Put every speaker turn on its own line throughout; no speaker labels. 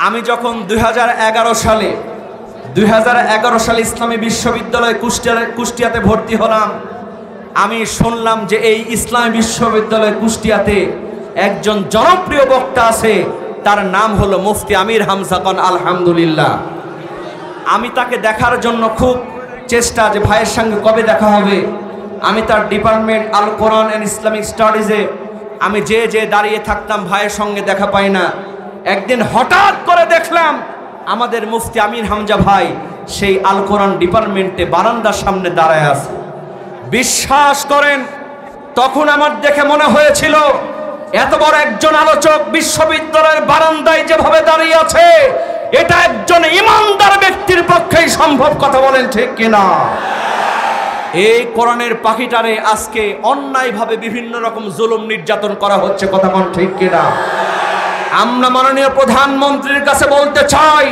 আমি যখন 2011 সালে ইসলামী বিশ্ববিদ্যালয় কুষ্টিয়াতে ভর্তি হলাম, আমি শুনলাম যে এই ইসলামী বিশ্ববিদ্যালয় কুষ্টিয়াতে একজন জনপ্রিয় বক্তা আছে, তার নাম হলো মুফতি আমির হামজা খান। আলহামদুলিল্লাহ, আমি তাকে দেখার জন্য খুব চেষ্টা যে ভাইয়ের সঙ্গে কবে দেখা হবে। আমি তার department Al Quran and Islamic স্টাডিজে আমি যে দাঁড়িয়ে থাকতাম, ভাইয়ের সঙ্গে দেখা পাই না। একদিন হঠাৎ করে দেখলাম আমাদের মুফতি আমির হামজা ভাই সেই আল কোরআন ডিপার্টমেন্টে বারান্দার সামনে দাঁড়ায় আছে। বিশ্বাস করেন, তখন আমার দেখে মনে হয়েছিল এত বড় একজন আলোচক বিশ্ববিদ্যালয়ের বারান্দায় যেভাবে দাঁড়িয়ে আছে, এটা একজন ইমানদার ব্যক্তির পক্ষেই সম্ভব। কথা বলেন ঠিক কিনা? এই কোরআনের পাখিটারে আজকে অন্যায়ভাবে বিভিন্ন রকম জুলুম নির্যাতন করা হচ্ছে। কথা বলেন ঠিক কিনা? আমরা মাননীয় প্রধানমন্ত্রীর কাছে বলতে চাই,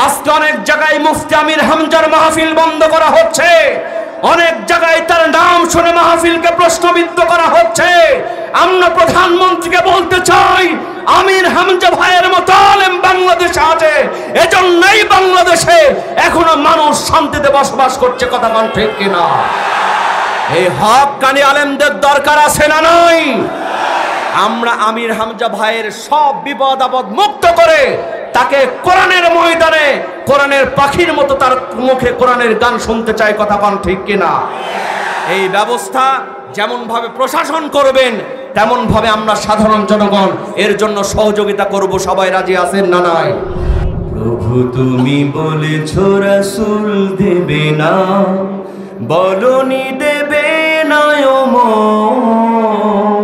আজকে অনেক জায়গায় মুফতি আমির হামজার মাহফিল বন্ধ করা হচ্ছে, অনেক জায়গায় তার নাম শুনে মাহফিলকে প্রশ্নবিদ্ধ করা হচ্ছে। আমরা প্রধানমন্ত্রীকে বলতে চাই, আমির হামজা ভাইয়ের মতো আলেম বাংলাদেশে আছে, এজন্যই বাংলাদেশে এখনো মানুষ শান্তিতে বসবাস করছে। কথা বলেন ঠিক কিনা? এই হক্কানি আলেমদের দরকার আছে না নাই? আমরা আমির হামজা ভাইয়ের সব বিপদ আপদ মুক্ত করে তাকে কোরআনের ময়দানে কোরআনের পাখির মতো তার মুখে কোরআনের গান শুনতে চাই। কথা বলেন ঠিক কিনা? এই ব্যবস্থা যেমন ভাবে প্রশাসন করবেন, তেমন ভাবে আমরা সাধারণ জনগণ এর জন্য সহযোগিতা করব। সবাই রাজি আছেন না নাই?
প্রভু তুমি বলেছো রাসূল দেবে না, বলনি দেবে না, ওমর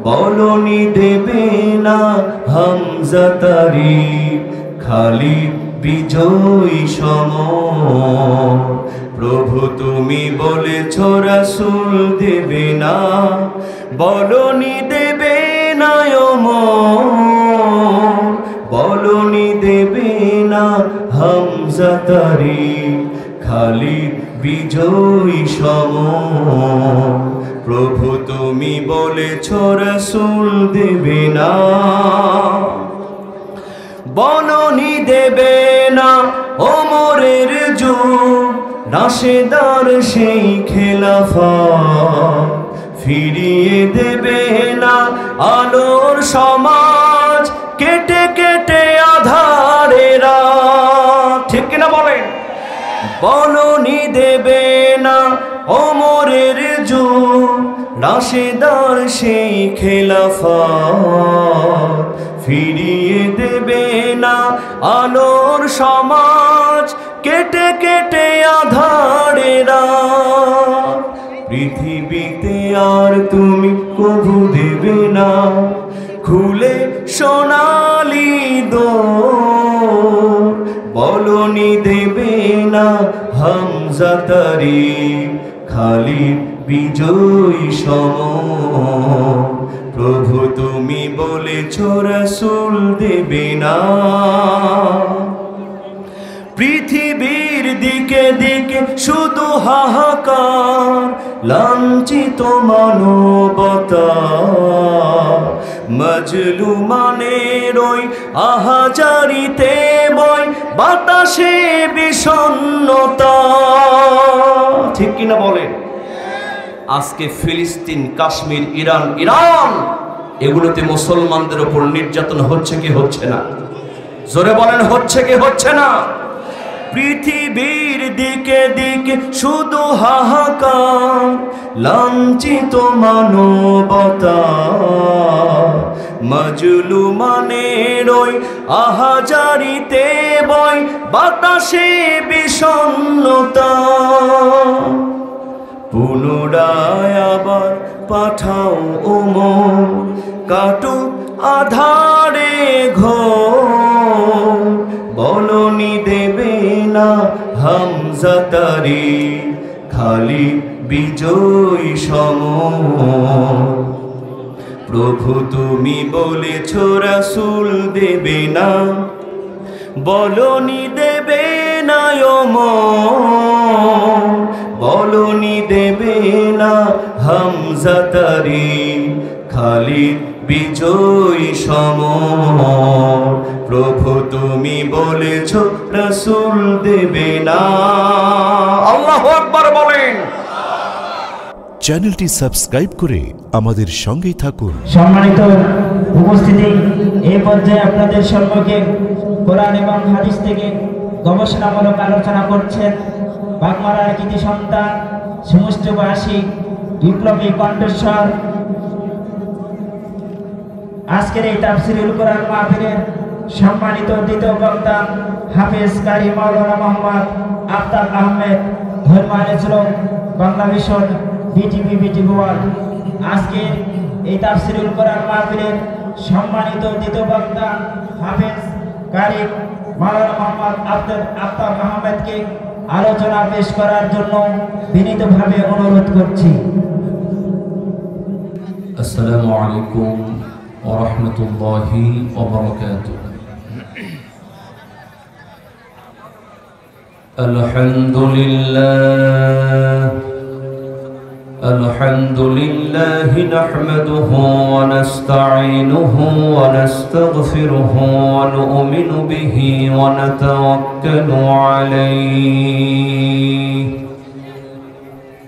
বলনি দেবে না, হামজা তারিক খালিদ বিজয়ী সমর। প্রভু তুমি বলেছো রাসূল দেবে না, বলনি দেবে না, ওমর বলনি দেবে না, হামজা তারিক খালিদ বিজয়ী সমর। প্রভু তুমি বলেছো রাসূল দেবে না, বলনি দেবে না, ওমরের যুগ রাশেদার সেই খেলাফত ফিরিয়ে দেবে না, আলোর সমাজ কেটে কেটে আধারেরা। ঠিক কিনা বলেন? বলনি দেবে না, ওমরের যুগ রাশেদার সেই খেলাফত ফিরিয়ে দেবে না, আলোর সমাজ কেটে কেটে আধারেরা। পৃথিবীতে আর তুমি কবু দেবে না খুলে সোনালি দোর, বলনি দেবে না, হামজা তারিক খালিদ বিজয়ী সমর। প্রভু তুমি বলেছো রাসূল দেবে না। পৃথিবীর দিকে দিকে শুধু হাহাকার, লাঞ্ছিত মানবতা, মজলুমানের ওই আহাজারিতে বয় বাতাসে বিষণ্ণতা। ঠিক কিনা বলেন? আজকে ফিলিস্তিন, কাশ্মীর, ইরান এগুলোতে মুসলমানদের উপর নির্যাতন হচ্ছে কি হচ্ছে না? জোরে বলেন, হচ্ছে কি হচ্ছে না? পৃথিবীর দিকে দিকে শুধু হাহাকার, লাঞ্ছিত মানবতা, মজলুমানের ওই আহাজারিতে বয় বাতাসে বিষণ্ণতা। পুনরায় আবার পাঠাও ওমর, কাটুক আধারে ঘোর, বলনি দেবে না, হামজা তারিক খালিদ বিজয়ী সমর। প্রভু তুমি বলেছো রাসূল দেবে না, বলনি দেবে না, ওমর বলনি দেবে না, হামজা তারিক খালিদ বিজয়ী সমর। প্রভু তুমি বলেছ রাসূল দেবে না।
আল্লাহু আকবার বলেন।
চ্যানেলটি সাবস্ক্রাইব করে আমাদের সঙ্গেই থাকুন।
সম্মানিত উপস্থিতি, এই পর্যায়ে আপনাদের সম্মুখে কোরআন এবং হাদিস থেকে গবেষণামূলক আলোচনা করছেন বাগমারার কৃতি সন্তান, সমষ্টিবাসী, বিপ্লবী কণ্ঠস্বর। আজকের এই তাফসীরুল কোরআন মাহফিলের সম্মানিত দ্বিতীয় বক্তা হাফেজ কারি মাওলানা মোহাম্মদ আফতাব আহমেদ, ধর্মালেশ্বর, বাংলা মিশন, বিটিভি ওয়ার্ল্ড। আজকের এই তাফসীরুল কোরআন মাহফিলের সম্মানিত দ্বিতীয় বক্তা হাফেজ কারি মাওলানা মোহাম্মদ আফতাব আহমেদকে আলোচনা পেশ করার জন্য বিনীতভাবে অনুরোধ করছি।
আসসালামু আলাইকুম ওয়া রাহমাতুল্লাহি ওয়া বারাকাতুহু। আলহামদুলিল্লাহ নাহমাদুহু ওয়া নাস্তাঈনুহু ওয়া নাস্তাগফিরুহু ওয়া নু'মিনু বিহি ওয়া নাতাওয়াক্কালু আলাইহি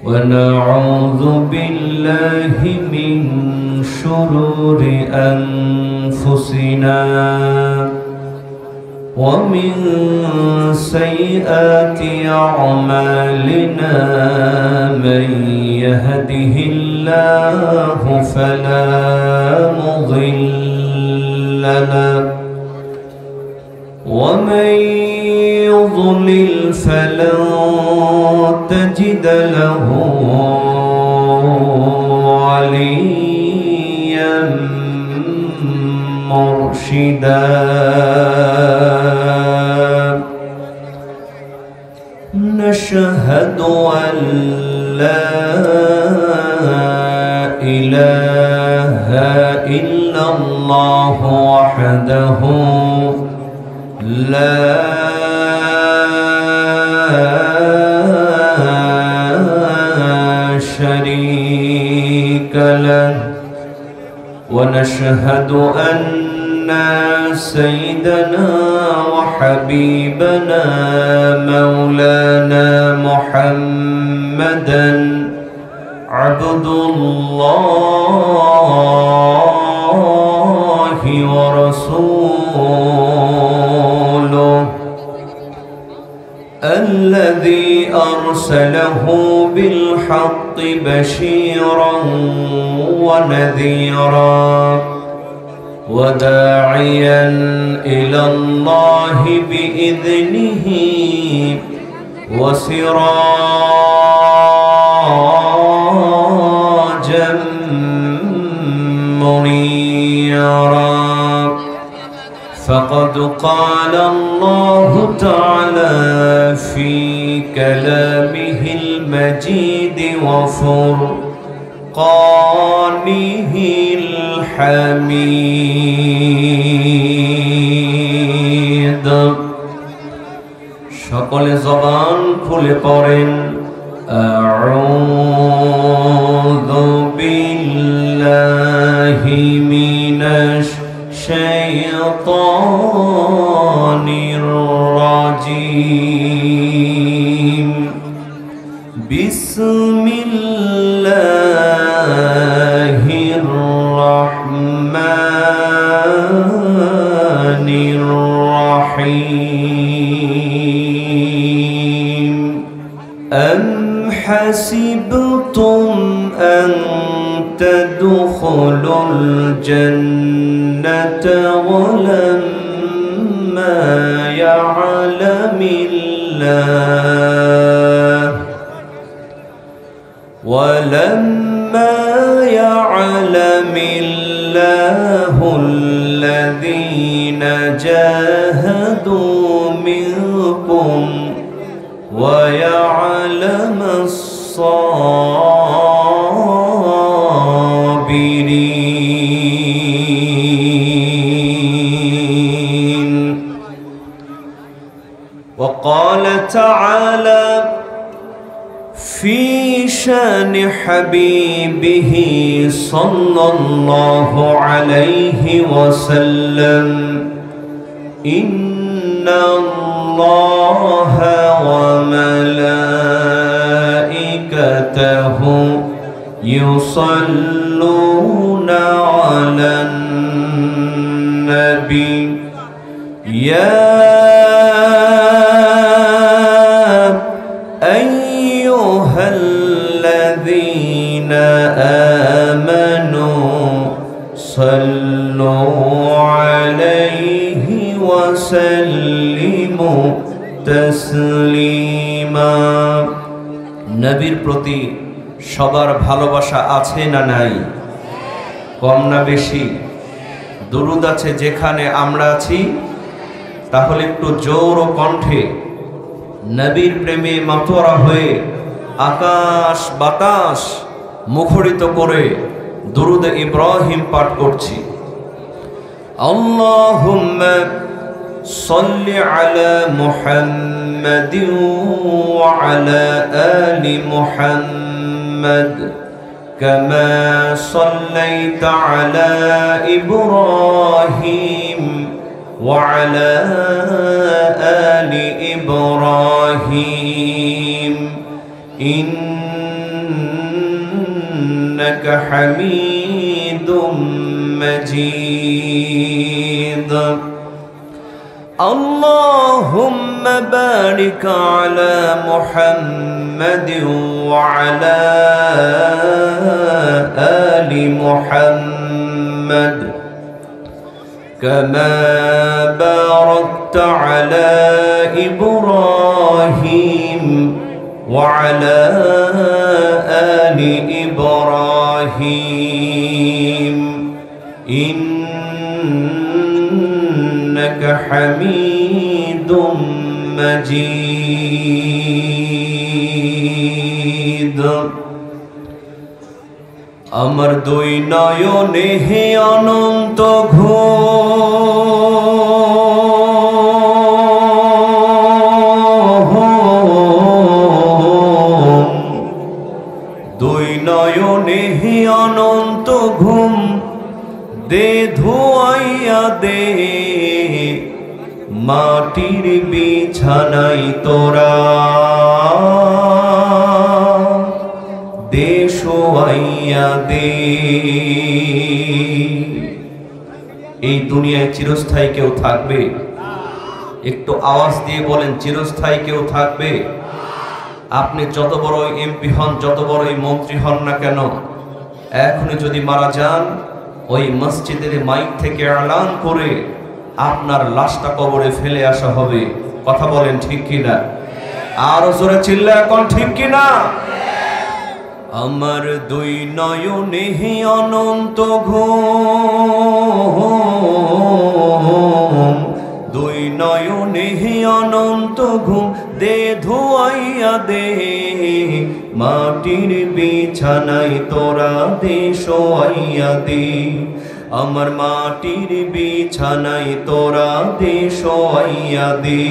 ওয়া নাউযু বিল্লাহি মিন শুরুরি আনফুসিনা ومن سيئات أعمالنا من يهده الله فلا مضل له ومن يضلل فلن تجد له وليا مرشدا نشهد أن لا إله إلا الله وحده لا شريك له ونشهد أن سيدنا وحبيبنا مولانا محمدا عبد الله ورسوله الذي أرسله بالحق بشيرا ونذيرا وداعيا إلى الله بإذنه وسراجا منيرا فقد قال الله تعالى في كلامه المجيد وفرقانه الحميد সকলে জবান খুলে পড়েন আউযু বিল্লাহি মিনাশ শাইতানির রাজীম বিসমিল্লাহির রাহমানির রাহিম أم حسبتم أن تدخلوا الجنة ولما يعلم الله الذين جاهدوا منكم ويعلم الصابرين. وقال تعالى في شان حبيبه صلى الله عليه وسلم ইন্নাল্লাহা ওয়া মালাইকাতাহু ইউসাল্লুনা আলান নবী ইয়া আইয়ুহাল্লাযীনা আমানু সাল্লু আলাইহি ওয়া সাল্লিমু তাসলিমা। নবীর প্রতি সবার ভালোবাসা আছে না নাই? কম না বেশি? দুরূদ আছে যেখানে আমরা আছি, তাহলে একটু জোর ও কণ্ঠে নবীর প্রেমে মাতোয়ারা হয়ে আকাশ বাতাস মুখরিত করে দুরূদ ইব্রাহিম পাঠ করছি। আল্লাহুম্মা সাল্লি আলা মুহাম্মাদিন ওয়া আলা আলি মুহাম্মাদ কামা সাল্লাইতা আলা ইব্রাহিম ওয়া আলা আলি ইব্রাহিম ইন্নাকা হামিদুম মাজিদ। اللهم بارك على محمد وعلى آل محمد كما باركت على إبراهيم وعلى آل إبراهيم إنك حميد مجيد। আমার দুই নয়নে হে অনন্ত ঘুম, দুই নয়নে হে অনন্ত ঘুম দে ধোয়াইয়া দে মাটির বিছানাই তোরা দে শোয়াইয়া দে। এই দুনিয়ায় চিরস্থায়ী কেউ থাকবে? একটু আওয়াজ দিয়ে বলেন, চিরস্থায়ী কেউ থাকবে? আপনি যত বড়ই এমপি হন, যত বড়ই মন্ত্রী হন না কেন, এখনই যদি মারা যান, ওই মসজিদের মাইক থেকে এলান করে আপনার লাশটা কবরে ফেলে আসা হবে। কথা বলেন ঠিক কিনা? আরো জোরে চিল্লা এখন ঠিক কিনা? আমার দুই নয়নে হে অনন্ত ঘুম, দুই নয়নে হে অনন্ত ঘুম দে ধোয়াইয়া দে মাটির বিছানায় তোরা দে শোয়াইয়া দে। আমার মাটির বিছানায় তোরা দে শোয়াইয়া দে।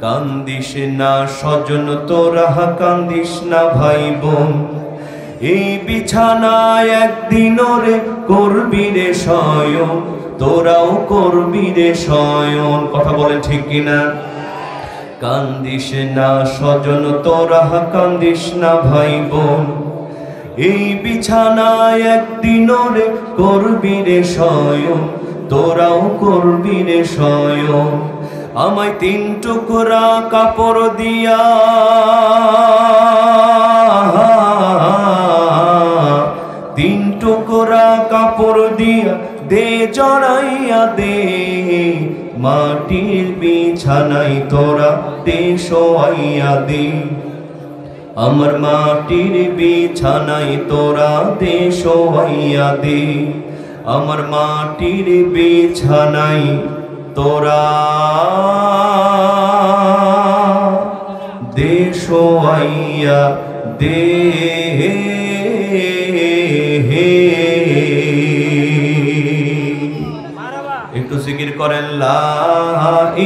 কান্দিস না স্বজন তোরা, কান্দিস না ভাই বোন, এই বিছানায় একদিন রে করবি রে শয়ন, তোরাও করবি রে শয়ন। কথা বলেন ঠিক কিনা? কান্দিস না স্বজন তোরা, কান্দিস না ভাই বোন, এই বিছানায় একদিন রে করবি রে শয়ন, তোরাও করবি রে শয়ন। আমায় তিন টুকরা কাপড় দিয়া তিন টুকরা কাপড় দিয়া দে জড়াইয়া দে মাটির বিছানায় তোরা দে শোয়াইয়া দে। আমার মাটির বিছানায় তোরা দে শোয়াইয়া দে। আমার মাটির বিছানায় তোরা দে শোয়াইয়া দে। একটু জিকির করেন লা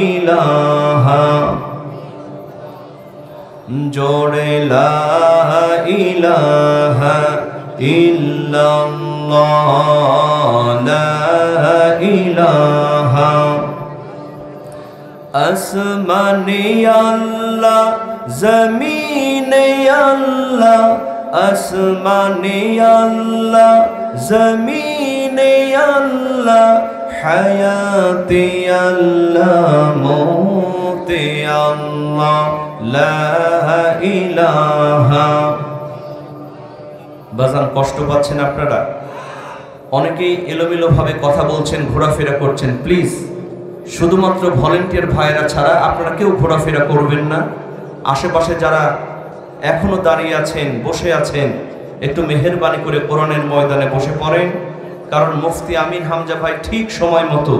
ইলাহা, জোড়ে লা ইলাহা ইল্লাল্লাহ, লা ইলাহা আসমানে আল্লাহ জমিনে আল্লাহ, আসমানে আল্লাহ জমিনে আল্লাহ, হায়াতে আল্লাহ মৌতে আল্লাহ, লা ইলাহা। বাজান কষ্ট পাচ্ছেন আপনারা? অনেকেই এলোমেলো ভাবে কথা বলছেন, ঘোরাফেরা করছেন। প্লিজ শুধুমাত্র ভলেন্টিয়ার ভাইয়েরা ছাড়া আপনারা কেউ ঘোরাফেরা করবেন না। আশেপাশে যারা এখনো দাঁড়িয়ে আছেন, বসে আছেন, একটু মেহেরবানি করে কোরআনের ময়দানে বসে পড়েন। কারণ মুফতি আমিন হামজা ভাই ঠিক সময় মতো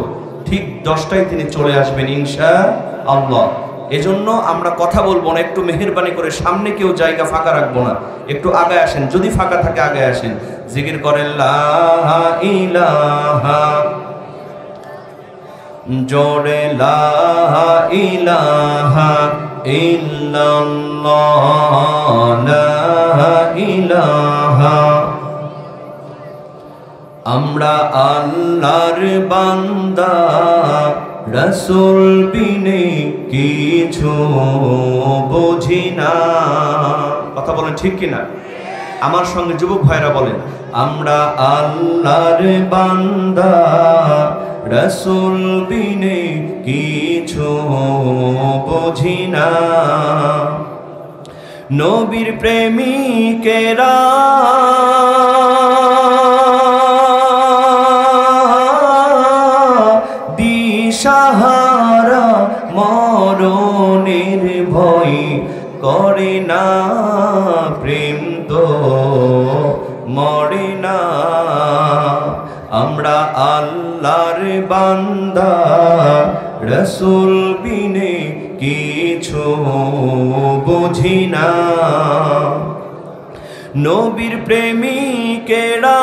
ঠিক 10টায় তিনি চলে আসবেন ইনশাআল্লাহ। এজন্য আমরা কথা বলবো না, একটু মেহেরবানি করে সামনে কেউ জায়গা ফাঁকা রাখবো না, একটু আগায় আসেন, যদি ফাঁকা থাকে আগায় আসেন। জিকির করেন লা ইলাহা, জোরে লা ইলাহা ইল্লাল্লাহ, লা ইলাহা। আমরা আল্লাহর বান্দা, রাসূল বিনে কিছু বুঝি না। কথা বলেন ঠিক কিনা? আমার সঙ্গে যুবক ভাইরা বলেন, আমরা আল্লাহর বান্দা, রাসূল বিনে কিছু বুঝি না। নবীর প্রেমিকেরা দিশাহারা, মরণের ভয় করে না, প্রেম তো মরে না। আমরা আল্লাহর বান্দা, রাসূল বিনে কিছু বুঝি না। নবীর প্রেমিকেরা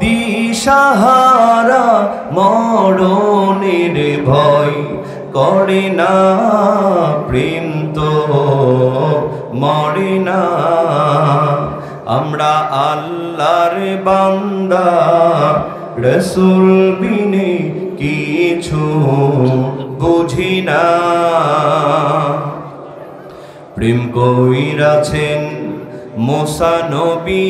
দিশাহারা, মরণের ভয় করে না, প্রেম তো মরে না। আমরা আল্লাহর বান্দা, রাসূল বিনে কিছু বুঝি না। প্রেম কইরাছেন মুসা নবী,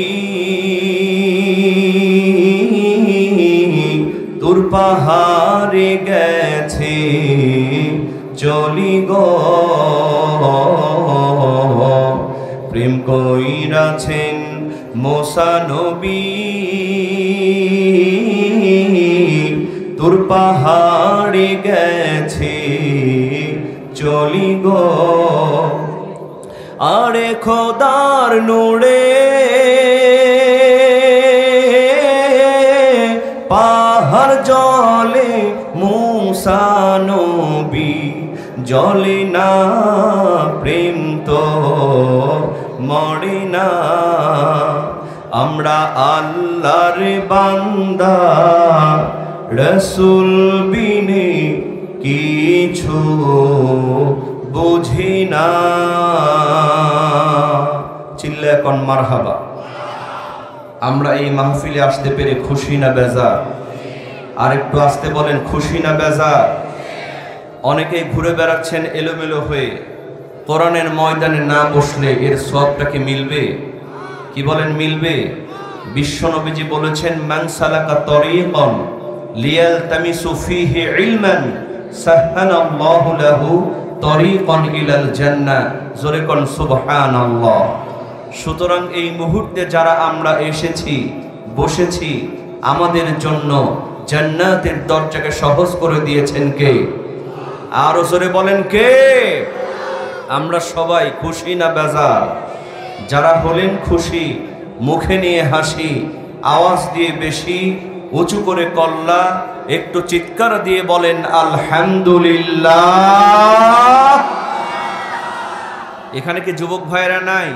তুর পাহাড়ে গেছে চলি গো। প্রেম কইরাছেন মুসা নবী, তুর পাহাড়ে গেছে চলি গো। আরে খোদার নূরে পাহাড় জলে, মুসা নবী জলে না, প্রেম তো মরে না। আমরা আল্লাহর বান্দা, রাসূল বিনে কিছু বুঝি না। চিল্লা এখন মারহাবা। আমরা এই মাহফিলে আসতে পেরে খুশি না বেজার? আর একটু আসতে বলেন, খুশি না বেজার? অনেকেই ঘুরে বেড়াচ্ছেন এলোমেলো হয়ে, কোরআনের ময়দানে না বসলে এর সওয়াবটা কি মিলবে? কি বলেন মিলবে? বিশ্বনবীজি বলেছেন, মান সালাকা তরিকান লিয়ালতামিসু ফীহি ইলমান সাহহালাল্লাহু লাহু তরিকান ইলাল জান্নাহ। জোরে কোন সুবহানাল্লাহ। সুতরাং এই মুহূর্তে যারা আমরা এসেছি, বসেছি, আমাদের জন্য জান্নাতের দরজাকে সহজ করে দিয়েছেন কে? আরো জোরে বলেন কে? আমরা সবাই খুশি না বেজার? যারা হলেন খুশি, মুখে নিয়ে হাসি, আওয়াজ দিয়ে বেশি উঁচু করে কল্লা, একটু চিৎকার দিয়ে বলেন আলহামদুলিল্লাহ। এখানে কি যুবক ভাইরা নাই?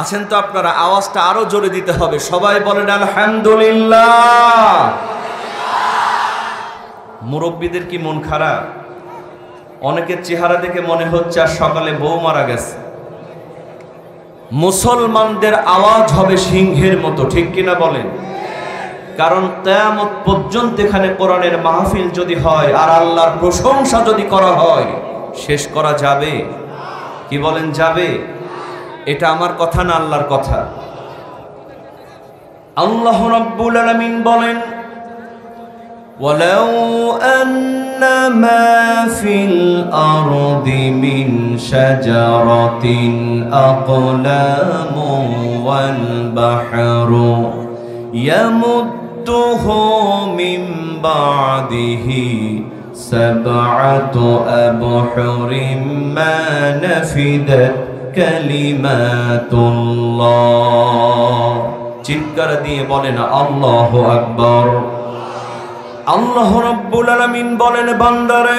আছেন তো আপনারা? আওয়াজটা আরো জোরে দিতে হবে, সবাই বলেন আলহামদুলিল্লাহ। মুরব্বীদের কি মন খারাপ? অনেকের চেহারা দেখে মনে হচ্ছে আর সকালে বউ মারা গেছে। মুসলমানদের আওয়াজ হবে সিংহের মতো, ঠিক কিনা বলেন? কারণ কিয়ামত পর্যন্ত এখানে কোরআনের মাহফিল যদি হয় আর আল্লাহর প্রশংসা যদি করা হয়, শেষ করা যাবে? কি বলেন, যাবে? এটা আমার কথা না আল্লাহর কথা। আল্লাহ রাব্বুল আলামিন বলেন, ওয়ালাউ আন্না মা ফিল আরদি মিন শাজারাতিন আকলামু ওয়াল বাহরু ইয়ামুদ্দুহু মিন বা'দিহি সাব'আতু আবহুরিম মা নাফিদাত কালিমাতুল্লাহ। চিৎকার দিয়ে বলেন আল্লাহু আকবার। আল্লাহ রাব্বুল আলামিন বলেন, বান্দারে,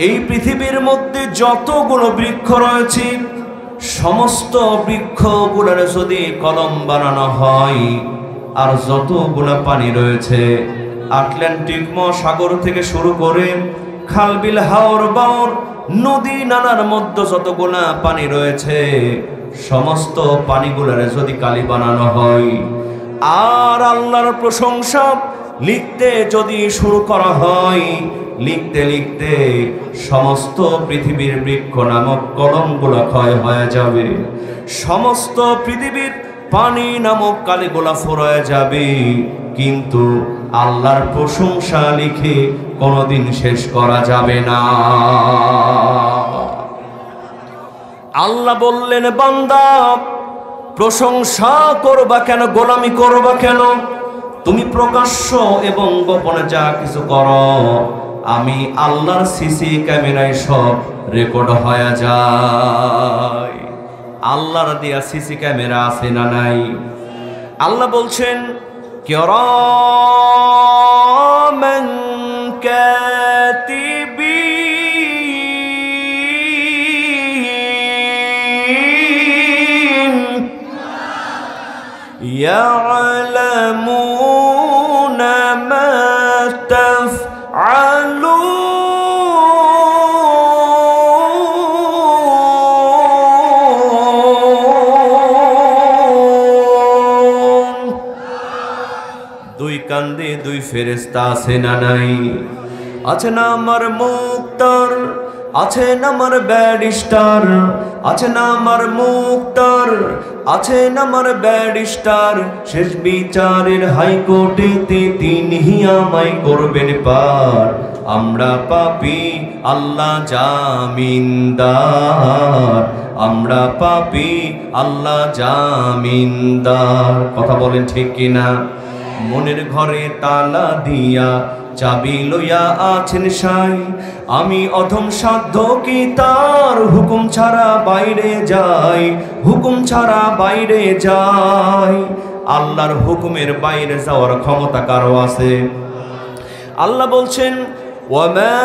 এই পৃথিবীর মধ্যে যতগুলো বৃক্ষ রয়েছে সমস্ত বৃক্ষগুলোর যদি কলম বানানো হয়, আর যতগুলো পানি রয়েছে আটলান্টিক মহাসাগর থেকে শুরু করে খাল বিল হাওর বাওর নদী নালার মধ্যে যতগুলা পানি রয়েছে সমস্ত পানিগুলোর যদি কালি বানানো হয়, আর আল্লাহর প্রশংসা লিখতে যদি শুরু করা হয়, লিখতে লিখতে সমস্ত পৃথিবীর বৃক্ষ নামক কলমগুলো ক্ষয় হয়ে যাবে, সমস্ত পৃথিবীর পানি নামক কালিগুলা ফুরায় যাবে, কিন্তু আল্লাহর প্রশংসা লিখে কোনোদিন শেষ করা যাবে না। আল্লাহ বললেন, বান্দা, প্রশংসা করবা কেন, গোলামি করবা কেন? তুমি প্রকাশ্য এবং গোপনে যা কিছু করো আমি আল্লাহর সিসি ক্যামেরায় সব রেকর্ড হয়ে যায়। আল্লাহর দেয়া সিসি ক্যামেরা আছে না নাই? আল্লাহ বলছেন, কিরামান কাতিবিন ইয়ালামুনা মা তাফআলুন। দুই কান্দে দুই ফেরেশতা আছে না নাই? আছে না আমার মুক্তার, আছে না আমার ব্যারিস্টার, আছে না আমার মুক্তার, আছে না আমার ব্যারিস্টার। শেষ বিচারের হাইকোর্টেতে তিনি আমায় করবেন পার। আমরা পাপী, আল্লাহ জামিনদার। আমরা পাপী, আল্লাহ জামিনদার। কথা বলেন ঠিক কিনা? মনের ঘরে তালা দিয়া চাবি লইয়া আছেন সাই। আমি অধম সাধ্য কি তার হুকুম ছাড়া বাইরে যাই, হুকুম ছাড়া বাইরে যাই। আল্লাহর হুকুমের বাইরে যাওয়ার ক্ষমতা কারো আছে? আল্লাহ বলছেন, ওয়ামা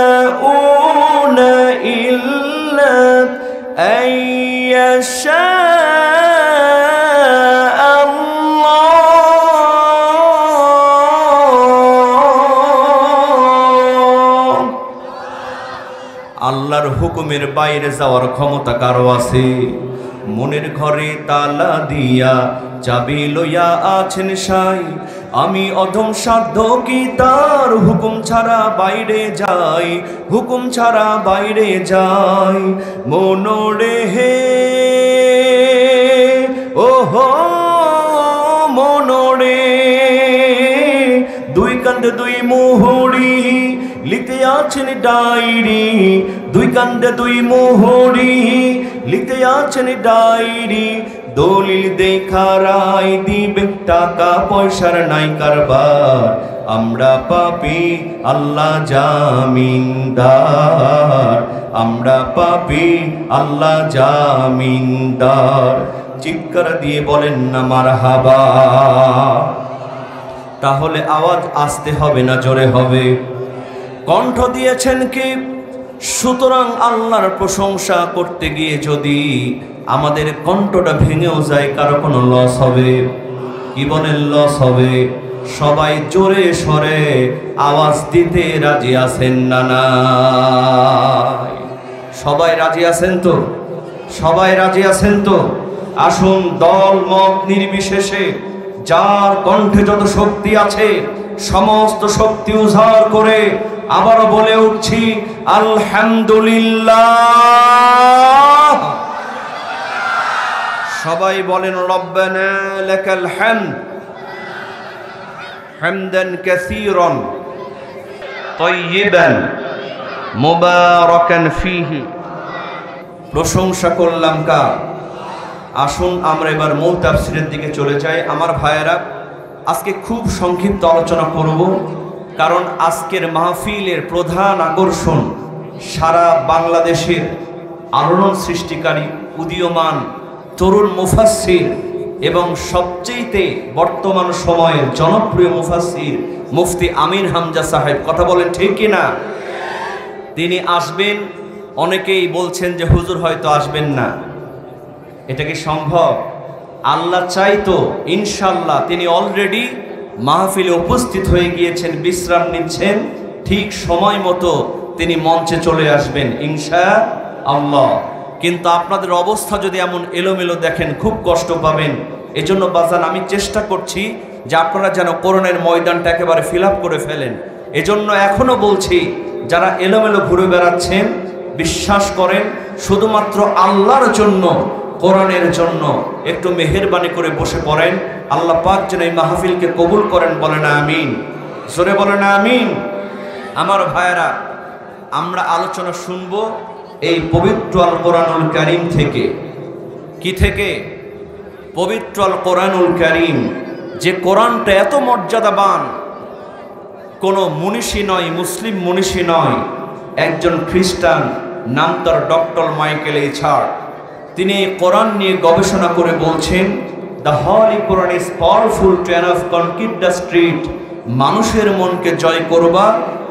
তাশাউনা ইল্লা আইয়াশা আল্লাহর হুকুমের বাইরে যাওয়ার ক্ষমতা কারো আছে? মনের ঘরে তালা দিয়া চাবি লইয়া আছেন সাই। আমি অধম সাধ্য কি তার হুকুম ছাড়া বাইরে যাই, হুকুম ছাড়া বাইরে যাই। মনোরে হে ওহো মনোরে, দুই কান্দে দুই মুহুরি লিখতে আছেন ডায়েরি। দুই কান্দে দুই মুহুরি লিখতে আছেন ডায়েরি। দলিল দেখা রায় দিবে, টাকা পয়সার নাই কারবার। আমরা পাপী, আল্লাহ জামিনদার। আমরা পাপী, আল্লাহ জামিনদার। চিৎকার দিয়ে বলেন না মারহাবা। তাহলে আওয়াজ আসতে হবে না জোরে হবে? কণ্ঠ দিয়েছেন কি? সুতরাং আল্লাহর প্রশংসা করতে গিয়ে যদি আমাদের কণ্ঠটা ভেঙেও যায়, কারো কোনো লস হবে? কি বলেন, লস হবে? সবাই জোরে সরে আওয়াজ দিতে রাজি আছেন না নাই? সবাই রাজি আছেন তো? সবাই রাজি আছেন তো? আসুন দল মত নির্বিশেষে যার কণ্ঠে যত শক্তি আছে সমস্ত শক্তি উজাড় করে আবারও বলে উঠছি আলহামদুলিল্লাহ। সবাই বলেন রব্বানা লাকাল হামদ হামদান কাসীরান তাইয়িবান মুবারাকান ফীহি। প্রশংসা করলাম কার? আসুন আমরা এবার মূল তাফসীরের দিকে চলে যাই। আমার ভাইয়েরা, আজকে খুব সংক্ষিপ্ত আলোচনা করব, কারণ আজকের মাহফিলের প্রধান আকর্ষণ সারা বাংলাদেশের আলোড়ন সৃষ্টিকারী উদীয়মান তরুণ মুফাসসির এবং সবচেয়ে বর্তমান সময়ের জনপ্রিয় মুফাসসির মুফতি আমিন হামজা সাহেব। কথা বলেন ঠিক কিনা? তিনি আসবেন। অনেকেই বলছেন যে হুজুর হয়তো আসবেন না, এটা কি সম্ভব? আল্লাহ চাইতো ইনশাল্লাহ তিনি অলরেডি মাহফিলে উপস্থিত হয়ে গিয়েছেন, বিশ্রাম নিচ্ছেন, ঠিক সময় মতো তিনি মঞ্চে চলে আসবেন ইনশাআল্লাহ। কিন্তু আপনাদের অবস্থা যদি এমন এলোমেলো দেখেন খুব কষ্ট পাবেন। এজন্য বাজান আমি চেষ্টা করছি যে আপনারা যেন কোরআনের ময়দানটা একেবারে ফিল আপ করে ফেলেন। এজন্য এখনো বলছি, যারা এলোমেলো ঘুরে বেড়াচ্ছেন বিশ্বাস করেন শুধুমাত্র আল্লাহর জন্য, কোরআনের জন্য একটু মেহেরবানি করে বসে পড়েন। আল্লাহ পাক যেন এই মাহফিলকে কবুল করেন, বলেন আমিন। জোরে বলেন আমিন। আমার ভাইয়েরা, আমরা আলোচনা শুনব এই পবিত্র আল কোরআনুল কারীম থেকে। কি থেকে? পবিত্র আল কোরআনুল কারীম, যে কোরআনটা এত মর্যাদাবান। কোনো মনীষী নয়, মুসলিম মনীষী নয়, একজন খ্রিস্টান, নাম তার ডক্টর মাইকেল এইচহার্ট। তিনি কোরআন নিয়ে গবেষণা করে বলছেন, the holy Quran is powerful to enough conquer the street. মানুষের মনকে জয় করবা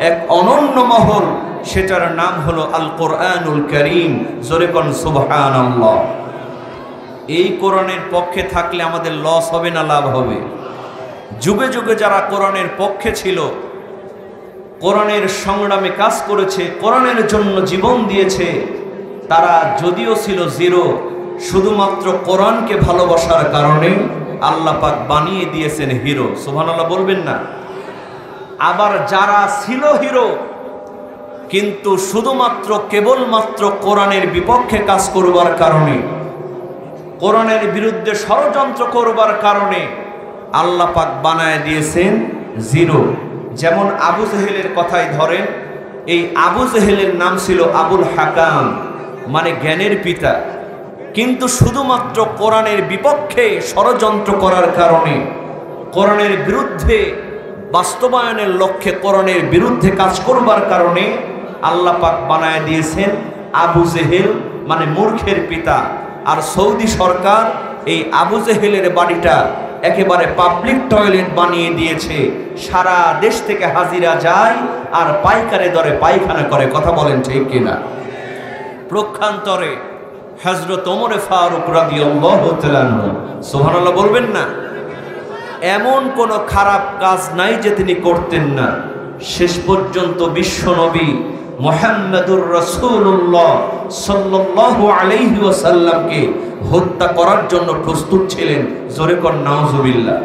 এক অনন্য মহল, সেটার নাম হলো আল কোরআনুল কারীম। জোরে কোন সুবহানাল্লাহ। এই কোরআনের পক্ষে থাকলে আমাদের লস হবে না লাভ হবে? যুগে যুগে যারা কোরআনের পক্ষে ছিল, কোরআনের সংগ্রামে কাজ করেছে, কোরআনের জন্য জীবন দিয়েছে, তারা যদিও ছিল জিরো, শুধুমাত্র কোরআনকে ভালোবাসার কারণে আল্লাহ পাক বানিয়ে দিয়েছেন হিরো। সুবহানাল্লাহ বলবেন না? আবার যারা ছিল হিরো কিন্তু শুধুমাত্র কেবলমাত্র কোরআনের বিপক্ষে কাজ করবার কারণে, কোরআনের বিরুদ্ধে ষড়যন্ত্র করবার কারণে আল্লাহ পাক বানায় দিয়েছেন জিরো। যেমন আবু জেহেলের কথাই ধরেন। এই আবু জেহেলের নাম ছিল আবুল হাকাম, মানে জ্ঞানের পিতা। কিন্তু শুধুমাত্র কোরআনের বিপক্ষে ষড়যন্ত্র করার কারণে, কোরআনের বিরুদ্ধে বাস্তবায়নের লক্ষ্যে কোরআনের বিরুদ্ধে কাজ করবার কারণে আল্লাহ পাক বানায় দিয়েছেন আবু জেহেল, মানে মূর্খের পিতা। আর সৌদি সরকার এই আবু জেহেলের বাড়িটা একেবারে পাবলিক টয়লেট বানিয়ে দিয়েছে। সারা দেশ থেকে হাজিরা যায় আর পাইকারে দরে পায়খানা করে। কথা বলেন ঠিক কিনা? প্রক্ষান্তরে হযরত ওমর ফারুক রাদিয়াল্লাহু তাআলা আনহু, সুবহানাল্লাহ বলবেন না? এমন কোনো খারাপ কাজ নাই যে তিনি করতেন না। শেষ পর্যন্ত বিশ্বনবী মুহাম্মদুর রাসূলুল্লাহ সাল্লাল্লাহু আলাইহি ওয়াসাল্লামকে হত্যা করার জন্য প্রস্তুত ছিলেন। জোরে কর নাউজুবিল্লাহ।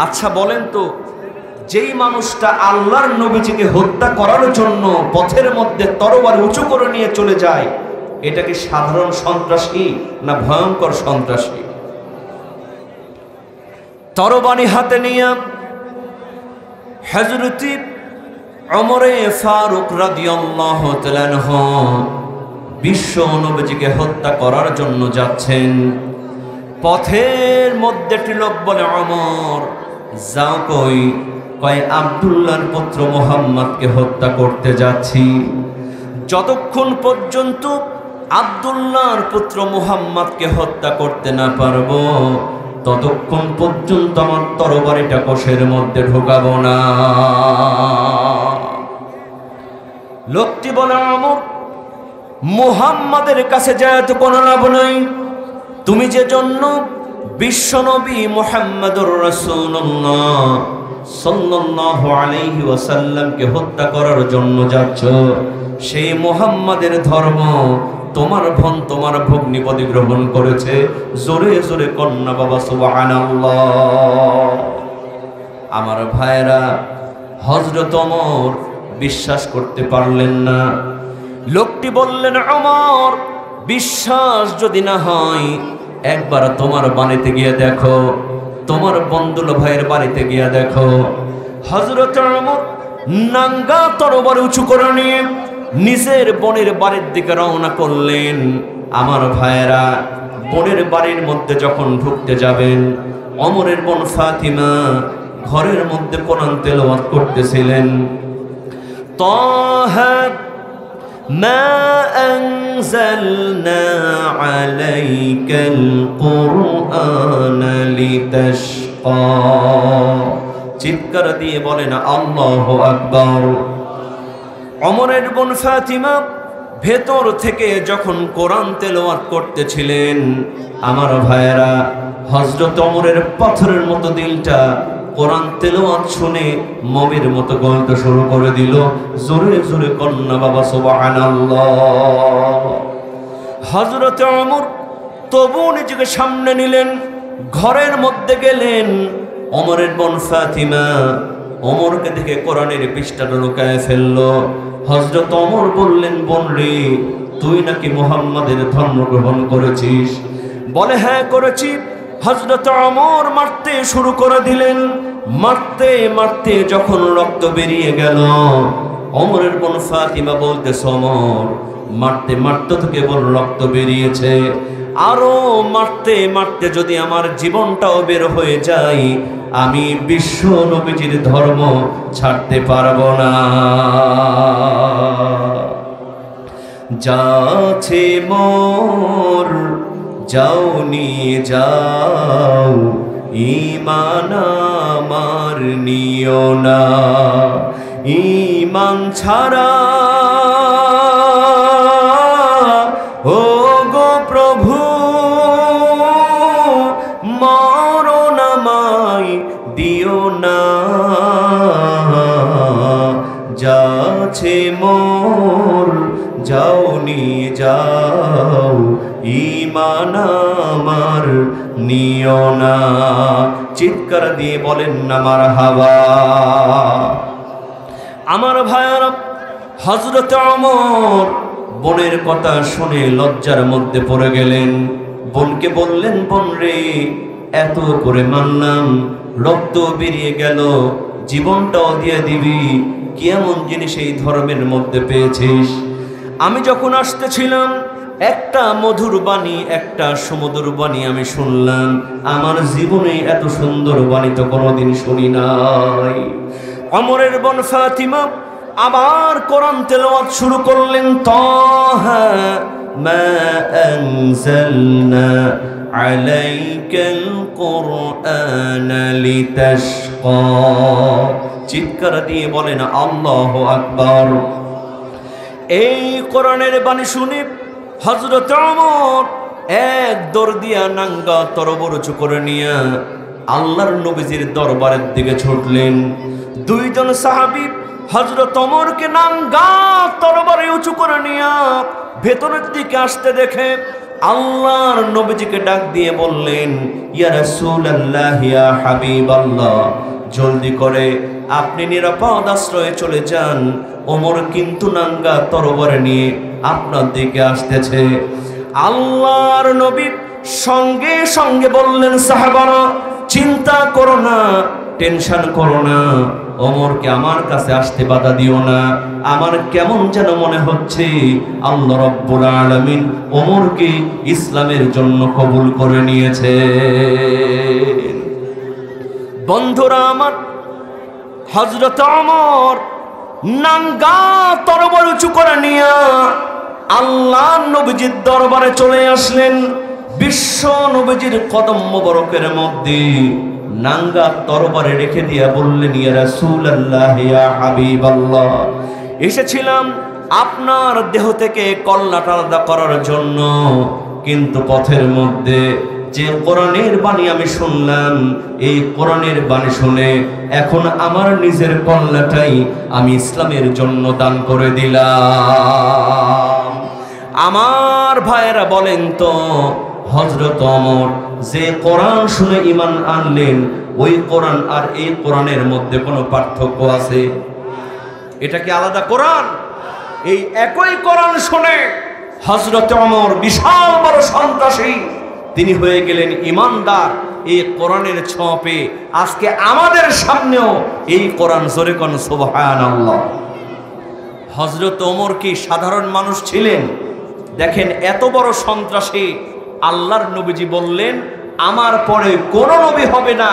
আচ্ছা বলেন তো, যেই মানুষটা আল্লাহর নবীজিকে হত্যা করার জন্য পথের মধ্যে তরবারি উঁচু করে নিয়ে চলে যায়, এটা কি সাধারণ সন্ত্রাসী না ভয়ঙ্কর সন্ত্রাসী? তরবারি হাতে নিয়ে হযরত ওমর ফারুক রাদিয়াল্লাহু তাআলা আনহু বিশ্ব নবীজিকে হত্যা করার জন্য যাচ্ছেন। পথের মধ্যে একটি লোক বলে, ওমর যাও কই? কয় আব্দুল্লাহর পুত্র মুহাম্মদকে হত্যা করতে যাচ্ছি। যতক্ষণ পর্যন্ত আব্দুল্লাহর পুত্র মুহাম্মদকে হত্যা করতে না পারবো, ততক্ষণ পর্যন্ত আমার তরবারিটা কোষের মধ্যে ঢোকাবো না। লোকটি বলে, ওমর মুহাম্মাদের কাছে যায় তো কোনো লাভ নাই। তুমি যে জন্য বিশ্বনবী মুহাম্মদুর রাসূলুল্লাহ সাল্লাল্লাহু আলাইহি ওয়াসাল্লামকে হত্যা করার জন্য যাচ্ছ, সেই মুহাম্মাদের ধর্ম তোমার তোমার ভগ্নিপতি গ্রহণ করেছে। জোরে জোরে কন্যা বাবা সুবহানাল্লাহ। আমার ভাইরা, হযরত ওমর বিশ্বাস করতে পারলেন না। লোকটি বললেন, ওমর, বিশ্বাস যদি না হয় একবার তোমার বাড়িতে গিয়ে দেখো, তোমার বন্ধুল ভাইয়ের বাড়িতে গিয়ে দেখো। হযরত ওমর নাঙ্গা তরবারি উঁচু করে নিয়ে নিজের বোনের বাড়ির দিকে রওনা করলেন। আমার ভাইয়েরা, বোনের বাড়ির মধ্যে যখন ঢুকতে যাবেন, ওমরের বোন ফাতিমা ঘরের মধ্যে কোরআন তেলাওয়াত করতেছিলেন। তাহা মা আনজালনা আলাইকাল কুরআনা লিতাশকা। চিৎকার দিয়ে বলেন আল্লাহু আকবার। ওমরের বোন ফাতিমা ভেতর থেকে যখন কোরআন তেলাওয়াত করতেছিলেন, আমার ভাইয়েরা, হযরত ওমরের পাথরের মতো দিলটা কোরআন তেলাওয়াত শুনে মমির মতো গলতে শুরু করে দিল। জোরে জোরে কন্যা বাবা সুবহানাল্লাহ। হযরত ওমর তবু নিজেকে সামনে নিলেন, ঘরের মধ্যে গেলেন। ওমরের বোন ফাতিমা ওমরকে দেখে কোরআনের পৃষ্ঠাটা লুকায় ফেললো। হযরত ওমর বললেন, বোন রে, তুই নাকি মুহাম্মাদের ধর্ম গ্রহণ করেছিস? বলে, হ্যাঁ করেছি। হযরত ওমর মারতে শুরু করে দিলেন। মারতে মারতে যখন রক্ত বেরিয়ে গেল, ওমরের বোন ফাতিমা বলতেছে, ওমর, মারতে মারতে তো কেবল রক্ত বেরিয়েছে, আরো মারতে মারতে যদি আমার জীবনটাও বের হয়ে যায়, আমি বিশ্ব নবীজির ধর্ম ছাড়তে পারবো না। যাচ্ছে মোর যাও নিয়ে যাও, ঈমান আমার নিও না, ঈমান ছাড়া ও গো প্রভু মরণ আমায় দিও না। যাচ্ছে মোর যাও নিয়ে যাও, ঈমান আমার নিও না। চিৎকার দিয়ে বলেন না মারহাবা। আমার ভাইয়েরা, হযরত ওমর বোনের কথা শুনে লজ্জার মধ্যে পড়ে গেলেন। বোনকে বললেন, বোন রে, এত করে মানলাম, রক্ত বেরিয়ে গেল, জীবনটাও দিয়ে দিবি, কি এমন জিনিস এই ধর্মের মধ্যে পেয়েছিস? আমি যখন আসতেছিলাম একটা মধুর বাণী, একটা সুমধুর বাণী আমি শুনলাম। আমার জীবনে এত সুন্দর বাণী তো কোনোদিন শুনি নাই। ওমরের বোন ফাতিমা আবার কোরআন তেলাওয়াত শুরু করলেন। তাহা মা আনজালনা আলাইকাল কুরআনা লিতাশকা। চিৎকার দিয়ে বলেন আল্লাহু আকবার। এই কোরআনের বাণী শুনে হযরত ওমর এক দৌড় দিয়া নাঙ্গা তরবারি উঁচু করে নিয়ে আল্লাহর নবীজির দরবারের দিকে ছুটলেন। দুইজন সাহাবী হযরত ওমরকে নাঙ্গা তরবারি উঁচু করে নিয়ে ভেতরের দিকে আসতে দেখে আল্লাহর নবীজিকে ডাক দিয়ে বললেন, ইয়া রাসূলুল্লাহ, ইয়া হাবিবাল্লাহ, জলদি করে আপনি নিরাপদ আশ্রয়ে চলে যান। ওমর কিন্তু নাঙ্গা তরবারি নিয়ে আপনার দিকে আসতেছে। আল্লাহর নবী সঙ্গে সঙ্গে বললেন, সাহাবারা, চিন্তা করো না, টেনশন করো না, ওমরকে আমার কাছে আসতে বাধা দিও না। আমার কেমন যেন মনে হচ্ছে আল্লাহ রাব্বুল আলামিন ওমরকে ইসলামের জন্য কবুল করে নিয়েছে। বন্ধুরা আমার, হযরত ওমর নাঙ্গা তরবারি উঁচু করে নিয়ে আল্লাহর নবীজির দরবারে চলে আসলেন। বিশ্ব নবীজির কদম মোবারকের মধ্যে নাঙ্গা তরবারি রেখে দিয়া বললেন, ইয়া রাসূলুল্লাহ, ইয়া হাবিবাল্লাহ, এসেছিলাম আপনার দেহ থেকে কল্লাটা আলাদা করার জন্য, কিন্তু পথের মধ্যে যে কোরআনের বাণী আমি শুনলাম, এই কোরআনের বাণী শুনে এখন আমার নিজের কল্যাণটাই আমি ইসলামের জন্য দান করে দিলাম। আমার ভাইয়েরা বলেন তো, হযরত ওমর যে কোরআন শুনে ঈমান আনলেন, ওই কোরআন আর এই কোরআনের মধ্যে কোনো পার্থক্য আছে? এটা কি আলাদা কোরআন? এই একই কোরআন শুনে হযরত ওমর বিশাল বড় সন্ত্রাসী, তিনি হয়ে গেলেন ঈমানদার। এই কোরআনের ছোঁয়া পেয়ে আজকে আমাদের সামনেও এই কোরআন, জোরে কোন সুবহানাল্লাহ। হযরত ওমর কি সাধারণ মানুষ ছিলেন? দেখেন, এত বড় সন্ত্রাসী, আল্লাহর নবীজি বললেন আমার পরে কোন নবী হবে না,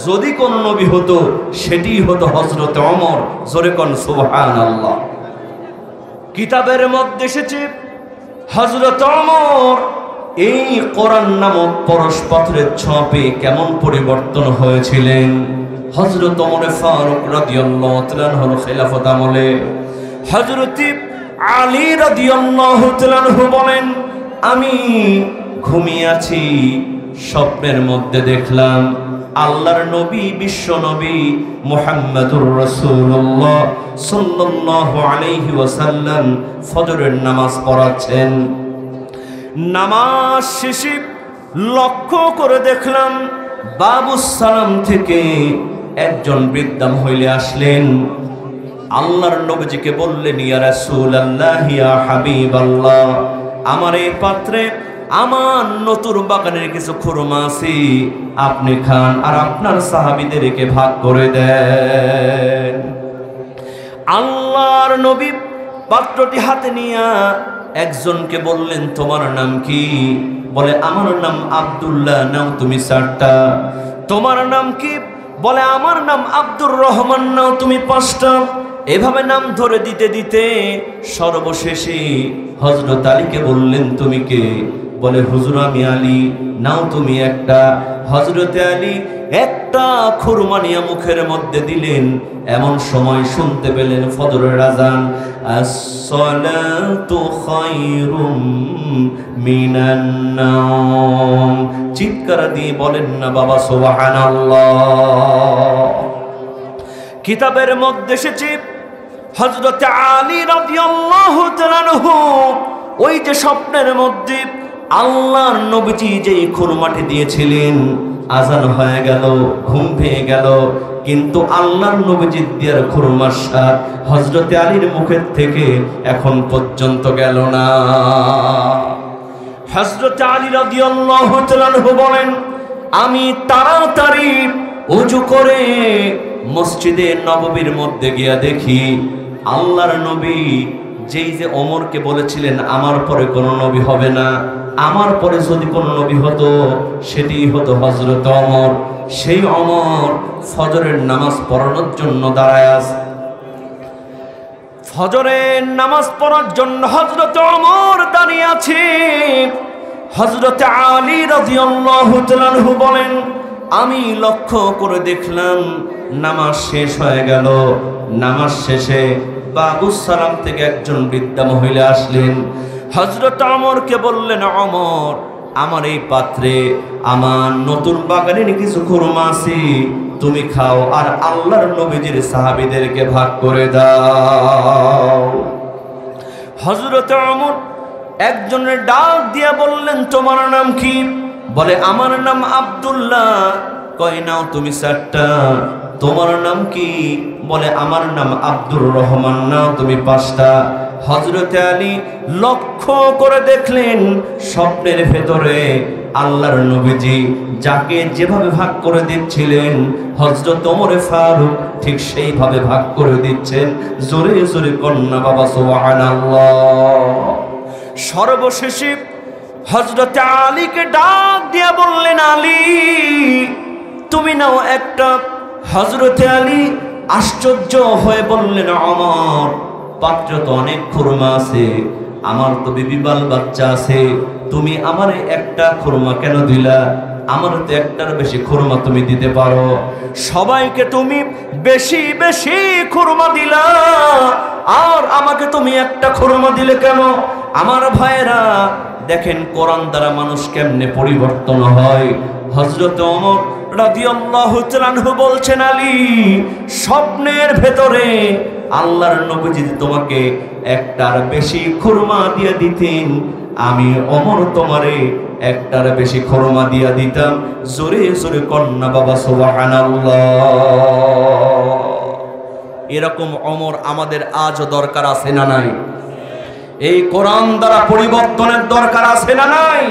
যদি কোন নবী হতো সেটি হতো হযরত ওমর, জোরে কোন সুবহানাল্লাহ। কিতাবের মধ্যে এসেছে হযরত ওমর এই কোরআন নামক পরশপত্রের ছোঁয়া পেয়ে কেমন পরিবর্তন হয়েছিলেন। হযরত ওমর ফারুক রাদিয়াল্লাহু তাআলা আনহু খেলাফত আমলে হযরত আলী রাদিয়াল্লাহু তাআলা আনহু বলেন, আমি ঘুমিয়ে আছি, স্বপ্নের মধ্যে দেখলাম আল্লাহর নবী, বিশ্ব নবী মুহাম্মদুর রাসূলুল্লাহ সাল্লাল্লাহু আলাইহি ওয়াসাল্লাম ফজরের নামাজ পড়াচ্ছেন। নামাজ শেষে লক্ষ্য করে দেখলাম বাবুস সালাম থেকে একজন বৃদ্ধা মহিলা আসলেন। আল্লাহর নবীজিকে বললেন, ইয়া রাসূলুল্লাহ, ইয়া হাবিবাল্লাহ, আমার এই পাত্রে আমার নতুন বাগানের কিছু খুরমা আছে, আপনি খান আর আপনার সাহাবীদেরকে ভাগ করে দেন। আল্লাহর নবী পাত্রটি হাতে নিয়ে একজনকে বললেন, তোমার নাম কি? বলে, আমার নাম আব্দুল্লাহ। নাও তুমি 4টা। তোমার নাম কি? বলে, আমার নাম আব্দুর রহমান। নাও তুমি 5টা। এভাবে নাম ধরে দিতে দিতে সর্বশেষে হযরত আলীকে বললেন, তুমি কে? বলে, হুজুর আমি আলী। নাও তুমি 1টা। হযরত আলী একটা খুরমা নিয়ে মুখের মধ্যে দিলেন। এমন সময় শুনতে পেলেন ফজরের আযান, আসসালাতু খায়রুম মিনান নাওম। চিৎকার দিয়ে বলেন না বাবা সুবহানাল্লাহ। কিতাবের মধ্যে এসেছে হযরত আলী রাদিয়াল্লাহু তাআলা আনহু ওই যে স্বপ্নের মধ্যে আল্লাহর নবীজি যে খুরমাটি দিয়েছিলেন, আজান হয়ে গেল, ঘুম ভেঙে গেল, কিন্তু আল্লাহর নবীজির দেওয়ার খুরমার স্বাদ হযরত আলীর মুখের থেকে এখন পর্যন্ত গেল না। হযরত আলী রাদিয়াল্লাহু তাআলা আনহু বলেন, আমি তাড়াতাড়ি ওযু করে মসজিদে নববীর মধ্যে গিয়া দেখি আল্লাহর নবী যেই যে ওমরকে বলেছিলেন আমার পরে কোনো নবী হবে না, আমার পরে যদি কোনো নবী হতো সেটি হতো হযরত ওমর, সেই ওমর ফজরের নামাজ পড়ানোর জন্য দাঁড়ায় আছে। ফজরের নামাজ পড়ার জন্য হযরত ওমর দাঁড়িয়ে আছে। হযরত আলী রাদিয়াল্লাহু তাআলা আনহু বলেন, আমি লক্ষ্য করে দেখলাম নামাজ শেষ হয়ে গেল। নামাজ শেষে বাবুস সালাম থেকে একজন বৃদ্ধা মহিলা আসলেন। হযরত ওমরকে বললেন, ওমর, আমার এই পাত্রে আমার নতুন বাগানের কিছু খুরমা আছে, তুমি খাও আর আল্লাহর নবীজির সাহাবীদেরকে ভাগ করে দাও। হযরত ওমর একজনের ডাক দিয়ে বললেন, তোমার নাম কি? বলে, আমার নাম আব্দুল্লাহ। কয়, নাও তুমি 4টা। তোমার নাম কি? বলে, আমার নাম আব্দুর রহমান। নাও তুমি 5টা। হযরত আলী লক্ষ্য করে দেখলেন স্বপ্নের ভেতরে আল্লাহর নবীজি যাকে যেভাবে ভাগ করে দিচ্ছিলেন হযরত ওমর ফারুক ঠিক সেইভাবে ভাগ করে দিচ্ছেন। জোরে জোরে কন্যা বাবা সুবহানাল্লাহ। সর্বশেষে হযরত আলীকে ডাক দিয়ে বললেন, আলী তুমি নাও 1টা। হযরত আলী আশ্চর্য হয়ে বললেন, ওমর, পাত্র তো অনেক খুরমা আছে, আমার তো বিবি বাল বাচ্চা আছে, তুমি আমারে 1টা খুরমা কেন দিলা? আমার তো 1টার বেশি খুরমা তুমি দিতে পারো, সবাইকে তুমি বেশি বেশি খুরমা দিলা, আর আমাকে তুমি 1টা খুরমা দিলে কেন? আমার ভাইরা দেখেন কোরআন দ্বারা মানুষ কেমনে পরিবর্তন হয়। হযরত ওমর রাদিয়াল্লাহু তাআলা আনহু বলছেন, আলী, স্বপ্নের ভেতরে আল্লাহর নবী যদি তোমাকে একটার বেশি খুরমা দিয়ে দিতেন, আমি ওমর তোমারে একটার বেশি খুরমা দিয়া দিতাম। জোরে জোরে কন্যা বাবা সুবহানাল্লাহ। এরকম ওমর আমাদের আজও দরকার আছে না নাই? এই কোরআন দ্বারা পরিবর্তনের দরকার আছে না নাই?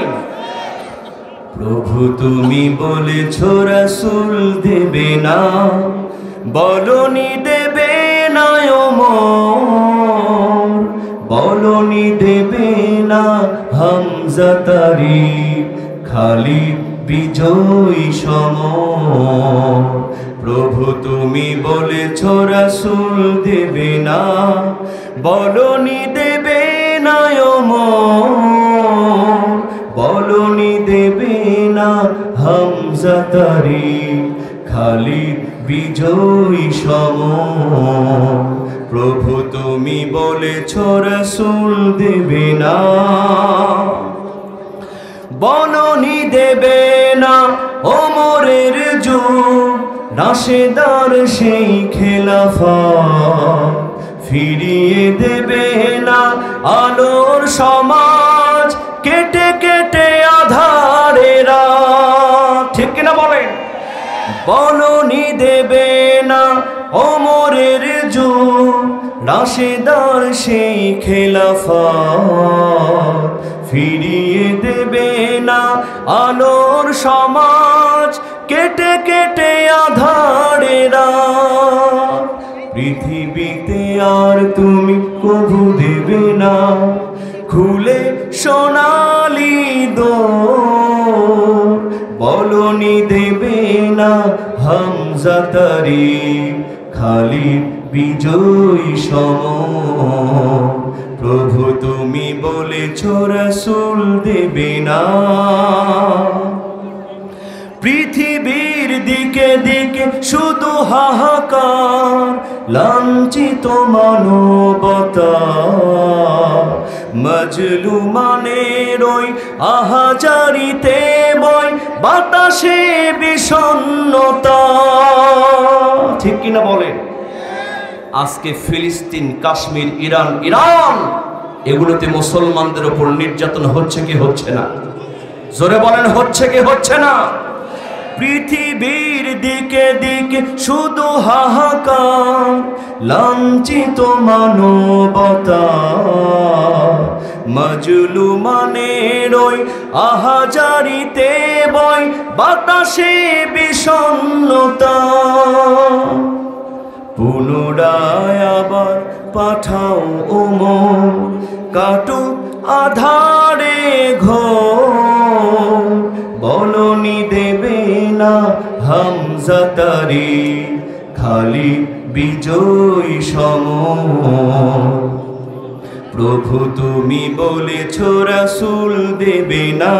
প্রভু তুমি বলেছো রাসূল দেবে না, বলনি দেবে না ওমর, বলনি দেবে না হামজা তারিক, খালিদ বিজয়ী সমর। প্রভু তুমি বলেছো রাসূল দেবে না, বলনি দেবে না ওমর, বলনি দেবে না হামজা তারিক, খালিদ বিজয়ী সমর। প্রভু তুমি বলেছো রাসূল দেবে না, বলনি দেবে না ওমরের যুগ, রাশেদার সেই খেলাফত, ফিরিয়ে দেবে না আলোর সমাজ, কেটে কেটে আধারেরা। ঠিক কিনা বলেন? বলনি দেবে না ওমরের যুগ, রাশেদার সেই খেলাফত, ফিরিয়ে দেবে না আলোর সমাজ, কেটে কেটে আধারেরা। পৃথিবীতে আর তুমি কবু দেবে না খুলে সোনালি দোর, বলনি দেবে না হামজা তারিক, খালিদ বিজয়ী সমর। প্রভু তুমি বলেছো রাসূল দেবে না। পৃথিবীর দিকে দিকে শুধু হাহাকার, লাঞ্ছিত মানবতা, মজলুমানের ওই আহাজারিতে বয় বাতাসে বিষণ্ণতা। ঠিক কিনা বলেন? আজকে ফিলিস্তিন, কাশ্মীর, ইরান এগুলোতে মুসলমানদের উপর নির্যাতন হচ্ছে কি হচ্ছে না? জোরে বলেন, হচ্ছে কি হচ্ছে না? পৃথিবীর দিকে দিকে শুধু হাহাকার, লাঞ্ছিত মানবতা, মজলুমানের ওই আহাজারিতে বয় বাতাসে বিষণ্ণতা। পুনরায় আবার পাঠাও ওমর, কাটুক আধারে ঘোর, বলনি দেবে না হামজা তারিক, খালিদ বিজয়ী সমর। প্রভু তুমি বলেছো রাসূল দেবে না,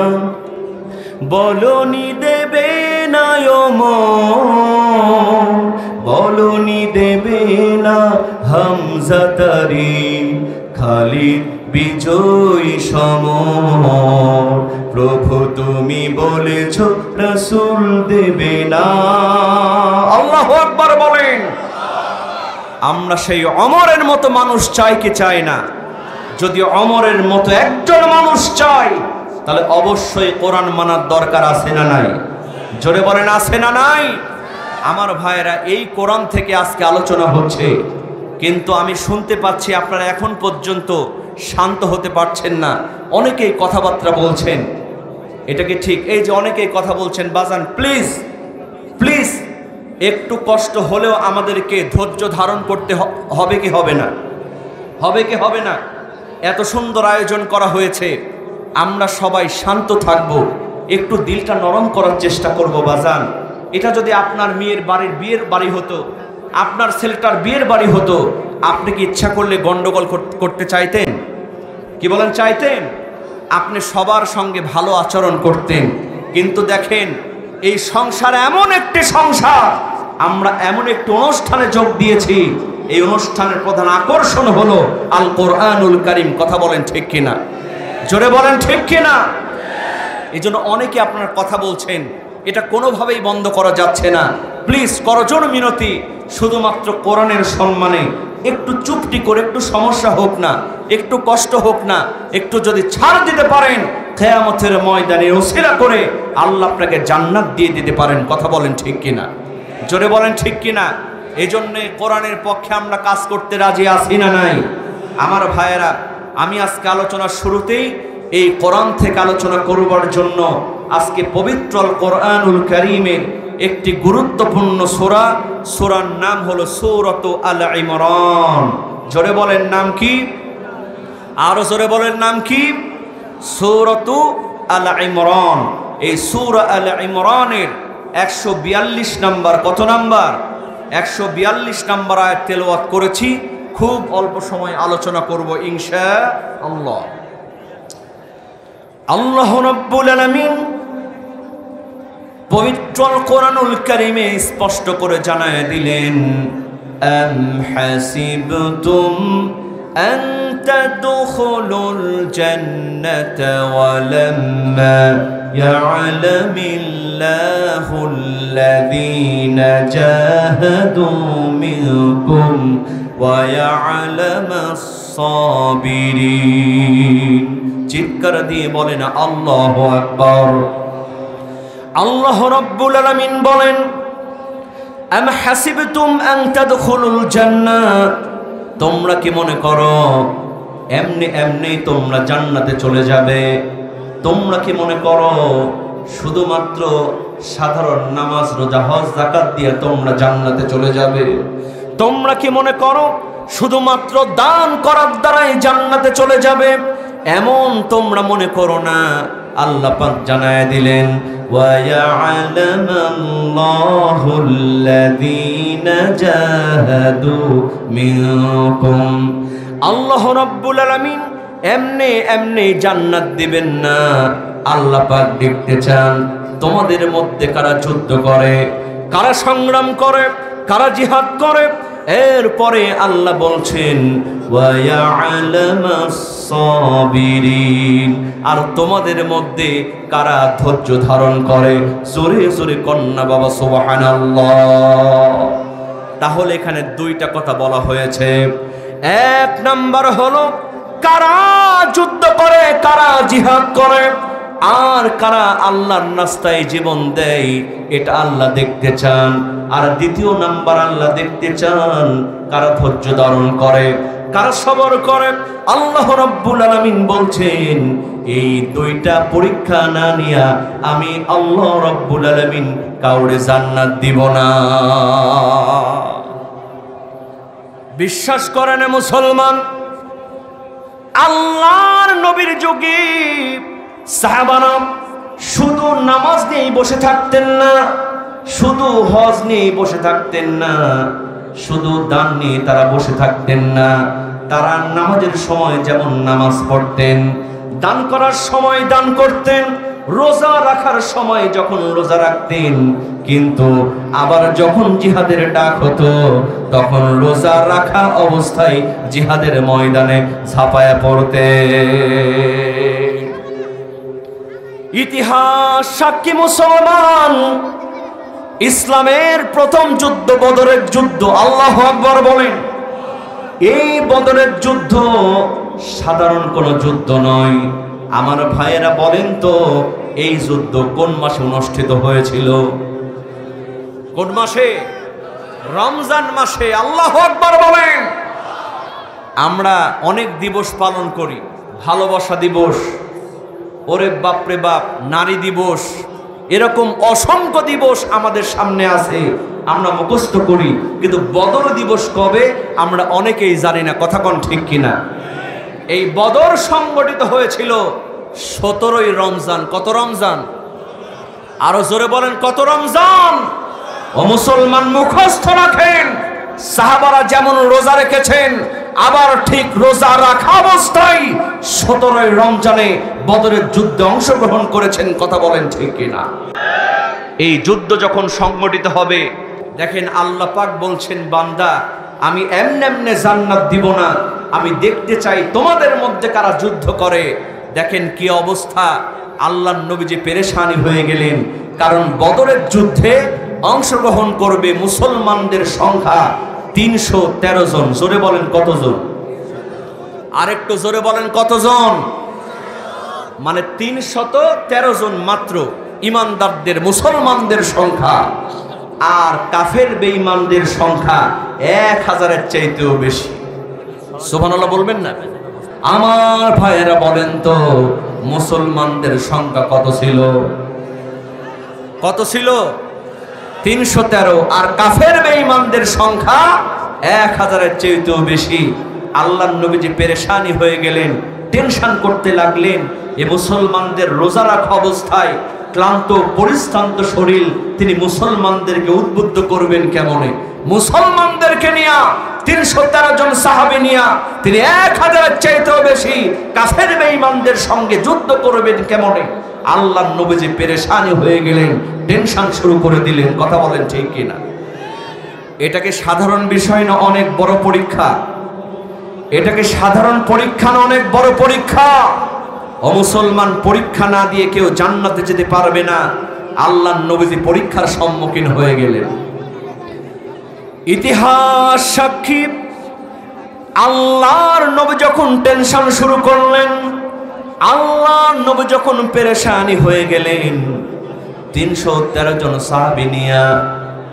বলনি দেবে না ওমর, বলনি দেবে না হামজা তারিক, খালিদ বিজয়ী সমর। প্রভু তুমি বলেছো রাসূল দেবে না।
আল্লাহু আকবার বলেন। আমরা সেই ওমরের মতো মানুষ চাই কি চাই না? যদি ওমরের মতো একজন মানুষ চাই, তাহলে অবশ্যই কোরআন মানার দরকার আছে না নাই? জোরে বলেন, আছে না নাই? আমার ভাইয়েরা, এই কোরআন থেকে আজকে আলোচনা হচ্ছে, কিন্তু আমি শুনতে পাচ্ছি আপনারা এখন পর্যন্ত শান্ত হতে পারছেন না। অনেকেই কথাবার্তা বলছেন, এটা কি ঠিক? এই যে অনেকেই কথা বলছেন, বাজান প্লিজ প্লিজ, একটু কষ্ট হলেও আমাদেরকে ধৈর্য ধারণ করতে হবে কি হবে না? হবে কি হবে না? এত সুন্দর আয়োজন করা হয়েছে, আমরা সবাই শান্ত থাকব, একটু দিলটা নরম করার চেষ্টা করব বাজান। এটা যদি আপনার মেয়ের বাড়ির বিয়ের বাড়ি হতো, আপনার ছেলেটার বিয়ের বাড়ি হতো, আপনি কি ইচ্ছা করলে গন্ডগোল করতে চাইতেন? কি বলেন, চাইতেন? আপনি সবার সঙ্গে ভালো আচরণ করতেন। কিন্তু দেখেন, এই সংসার এমন একটি সংসার, আমরা এমন একটি অনুষ্ঠানে যোগ দিয়েছি, এই অনুষ্ঠানের প্রধান আকর্ষণ হলো আল কোরআনুল কারীম। কথা বলেন ঠিক কিনা?
জোরে বলেন ঠিক কিনা? এই জন্য অনেকে আপনার কথা বলছেন, এটা কোনোভাবেই বন্ধ করা যাচ্ছে না। প্লিজ করজোড় মিনতি, শুধুমাত্র কোরআনের সম্মানে একটু চুপটি করে, একটু সমস্যা হোক না, একটু কষ্ট হোক না, একটু যদি ছাড় দিতে পারেন, কিয়ামতের ময়দানে ওসিলা করে আল্লাহ আপনাকে জান্নাত দিয়ে দিতে পারেন। কথা বলেন ঠিক কিনা? জোরে বলেন ঠিক কিনা? এই জন্যে কোরআনের পক্ষে আমরা কাজ করতে রাজি আছি না নাই? আমার ভাইয়েরা, আমি আজকে আলোচনার শুরুতেই এই কোরআন থেকে আলোচনা করবার জন্য আজকে পবিত্র কোরআনুল কারীমের একটি গুরুত্বপূর্ণ সূরা, সূরার নাম হলো সূরাতু আল ইমরান। জোরে বলেন নাম কি? আরো জোরে বলেন নাম কি? সূরাতু আল ইমরান। এই সূরা আল ইমরানের 142 নাম্বার, কত নাম্বার? 142 নাম্বার আয়াত তেলাওয়াত করেছি। খুব অল্প সময় আলোচনা করব ইনশাআল্লাহ। আল্লাহ রাব্বুল আলামিন পবিত্র কোরআনুল কারীমে স্পষ্ট করে জানায় দিলেন, আম হাসিবতুম আন তাদখুলুল জান্নাতা ওয়া লাম্মা ইয়া'লামিল্লাহুল্লাযীনা জাহাদু মিনকুম ওয়া ইয়া'লামাস সাবিরিন। চিৎকার দিয়ে বলেন আল্লাহু আকবার। আল্লাহ রাব্বুল আলামিন বলেন, আম হাসিবতুম আন তাদখুলুল জান্নাহ, তোমরা কি মনে করো এমনি এমনি তোমরা জান্নাতে চলে যাবে? তোমরা কি মনে করো শুধুমাত্র সাধারণ নামাজ, রোজা, হজ, যাকাত দিয়ে তোমরা জান্নাতে চলে যাবে? তোমরা কি মনে করো শুধুমাত্র দান করার দ্বারাই জান্নাতে চলে যাবে? এমন তোমরা মনে করো না। আল্লাহ পাক জানায় দিলেন, ওয়া ইয়া'লামাল্লাহুল্লাযীনা জাহাদু মিনকুম। আল্লাহ রাব্বুল আলামিন এমনি এমনি জান্নাত দিবেন না। আল্লাহ পাক দেখতে চান তোমাদের মধ্যে কারা যুদ্ধ করে, কারা সংগ্রাম করে, কারা জিহাদ করে। এরপরে আল্লাহ বলছেন, ওয়া ইয়া'লামাস সাবিরিন, আর তোমাদের মধ্যে কারা ধৈর্য ধারণ করে। জোরে জোরে কন্যা বাবা সুবহানাল্লাহ। তাহলে এখানে দুইটা কথা বলা হয়েছে। এক নাম্বার হলো কারা যুদ্ধ করে, কারা জিহাদ করে, আর কারা আল্লাহর রাস্তায় জীবন দেয়, এটা আল্লাহ দেখতে চান। আর দ্বিতীয় নাম্বার আল্লাহ দেখতে চান কারা ধৈর্য ধারণ করে, কারা সবর করে। আল্লাহ রাব্বুল আলামিন বলছেন, এই দুইটা পরীক্ষা না নিয়া আমি আল্লাহ রাব্বুল আলামিন কাউরে জান্নাত দিব না। বিশ্বাস করে না মুসলমান? আল্লাহর নবীর যুগে সাহাবারা শুধু নামাজ নিয়েই বসে থাকতেন না, শুধু হজ নিয়েই বসে থাকতেন না, শুধু দান নিয়ে তারা বসে থাকতেন না। তারা নামাজের সময় যেমন নামাজ পড়তেন, দান করার সময় দান করতেন, রোজা রাখার সময় যখন রোজা রাখতেন, কিন্তু আবার যখন জিহাদের ডাক হতো তখন রোজা রাখা অবস্থায় জিহাদের ময়দানে ঝাঁপায়া পড়তে। ইতিহাস সাক্ষী মুসলমান, ইসলামের প্রথম যুদ্ধ বদরের যুদ্ধ। আল্লাহু আকবার বলেন। এই বদরের যুদ্ধ সাধারণ কোনো যুদ্ধ নয়। আমার ভাইয়েরা বলেন তো, এই যুদ্ধ কোন মাসে অনুষ্ঠিত হয়েছিল? কোন মাসে? রমজান মাসে। আল্লাহু আকবার বলেন। আমরা অনেক দিবস পালন করি, ভালোবাসা দিবস, ওরে বাপরে বাপ, নারী দিবস, এরকম অসংখ্য দিবস আমাদের সামনে আছে, আমরা মুখস্থ করি, কিন্তু বদর দিবস কবে আমরা অনেকেই জানি না। কথা কোন ঠিক কিনা? এই বদর সংগঠিত হয়েছিল 17ই রমজান। কত রমজান? আরো জোরে বলেন, কত রমজান? ও মুসলমান, মুখস্থ রাখেন, সাহাবারা যেমন রোজা রেখেছেন, আবার ঠিক রোজা রাখা অবস্থায় 17ই রমজানে বদরের যুদ্ধে অংশগ্রহণ করেছেন। কথা বলেন ঠিক কিনা? এই যুদ্ধ যখন সংগঠিত হবে, দেখেন আল্লাহ পাক বলছেন, বান্দা আমি এমনে এমনে জান্নাত দিব না, আমি দেখতে চাই তোমাদের মধ্যে কারা যুদ্ধ করে, দেখেন কি অবস্থা, আল্লাহর নবীজি পেরেশানি হয়ে গেলেন। কারণ বদরের যুদ্ধে অংশগ্রহণ করবে মুসলমানদের সংখ্যা 313 জন। জোরে বলেন কতজন? আরেকটু জোরে বলেন কতজন? মানে 313 জন মাত্র ইমানদারদের, মুসলমানদের সংখ্যা। আর কাফের বেঈমানদের সংখ্যা 1000-এর চাইতেও বেশি। সুবহানাল্লাহ বলবেন না? আমার ভাইয়েরা বলেন তো, মুসলমানদের সংখ্যা কত ছিল? কত ছিল? 313। আর কাফের বেঈমানদের সংখ্যা 1000-এর চাইতেও বেশি। আল্লাহর নবীজি পেরেশানি হয়ে গেলেন, টেনশন করতে লাগলেন। এ মুসলমানদের রোজা রাখা অবস্থায় ক্লান্ত পরিশ্রান্ত শরীর, তিনি মুসলমানদেরকে উদ্বুদ্ধ করবেন কেমনে? মুসলমানদেরকে নিয়া 313 জন সাহাবী নিয়া তিনি 1000-এর চাইতেও বেশি কাফের বেঈমানদের সঙ্গে যুদ্ধ করবেন কেমনে? আল্লাহর নবীজি পেরেশানি হয়ে গেলেন, টেনশন শুরু করে দিলেন। কথা বলেন ঠিক কিনা? এটাকে সাধারণ বিষয় না, অনেক বড় পরীক্ষা। এটাকে সাধারণ পরীক্ষা না, অনেক বড় পরীক্ষা। অমুসলমান পরীক্ষা না দিয়ে কেউ জান্নাতে যেতে পারবে না। আল্লাহর নবীজি পরীক্ষার সম্মুখীন হয়ে গেলেন। ইতিহাস সাক্ষী, আল্লাহর নবী যখন টেনশন শুরু করলেন, আল্লাহর নবী যখন পেরেশানি হয়ে গেলেন, 313 জন সাহাবী নিয়া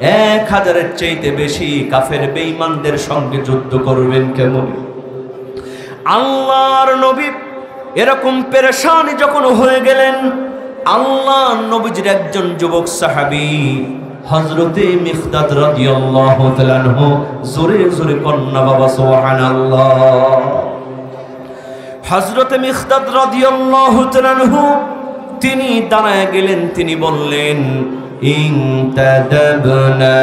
1000-এর চাইতে বেশি কাফের বেঈমানদের সঙ্গে যুদ্ধ করবেন কেমন? আল্লাহর নবী এরকম পেরেশানি যখন হয়ে গেলেন, আল্লাহর নবীজির একজন যুবক সাহাবী হযরতে মিকদাদ রাদিয়াল্লাহু তাআলা আনহু, জোরে জোরে কন্যা বাবা সুবহানাল্লাহ। হযরতে মিকদাদ রাদিয়াল্লাহু তাআলা আনহু তিনি দাঁড়ায় গেলেন, তিনি বললেন, ইনতাদাবনা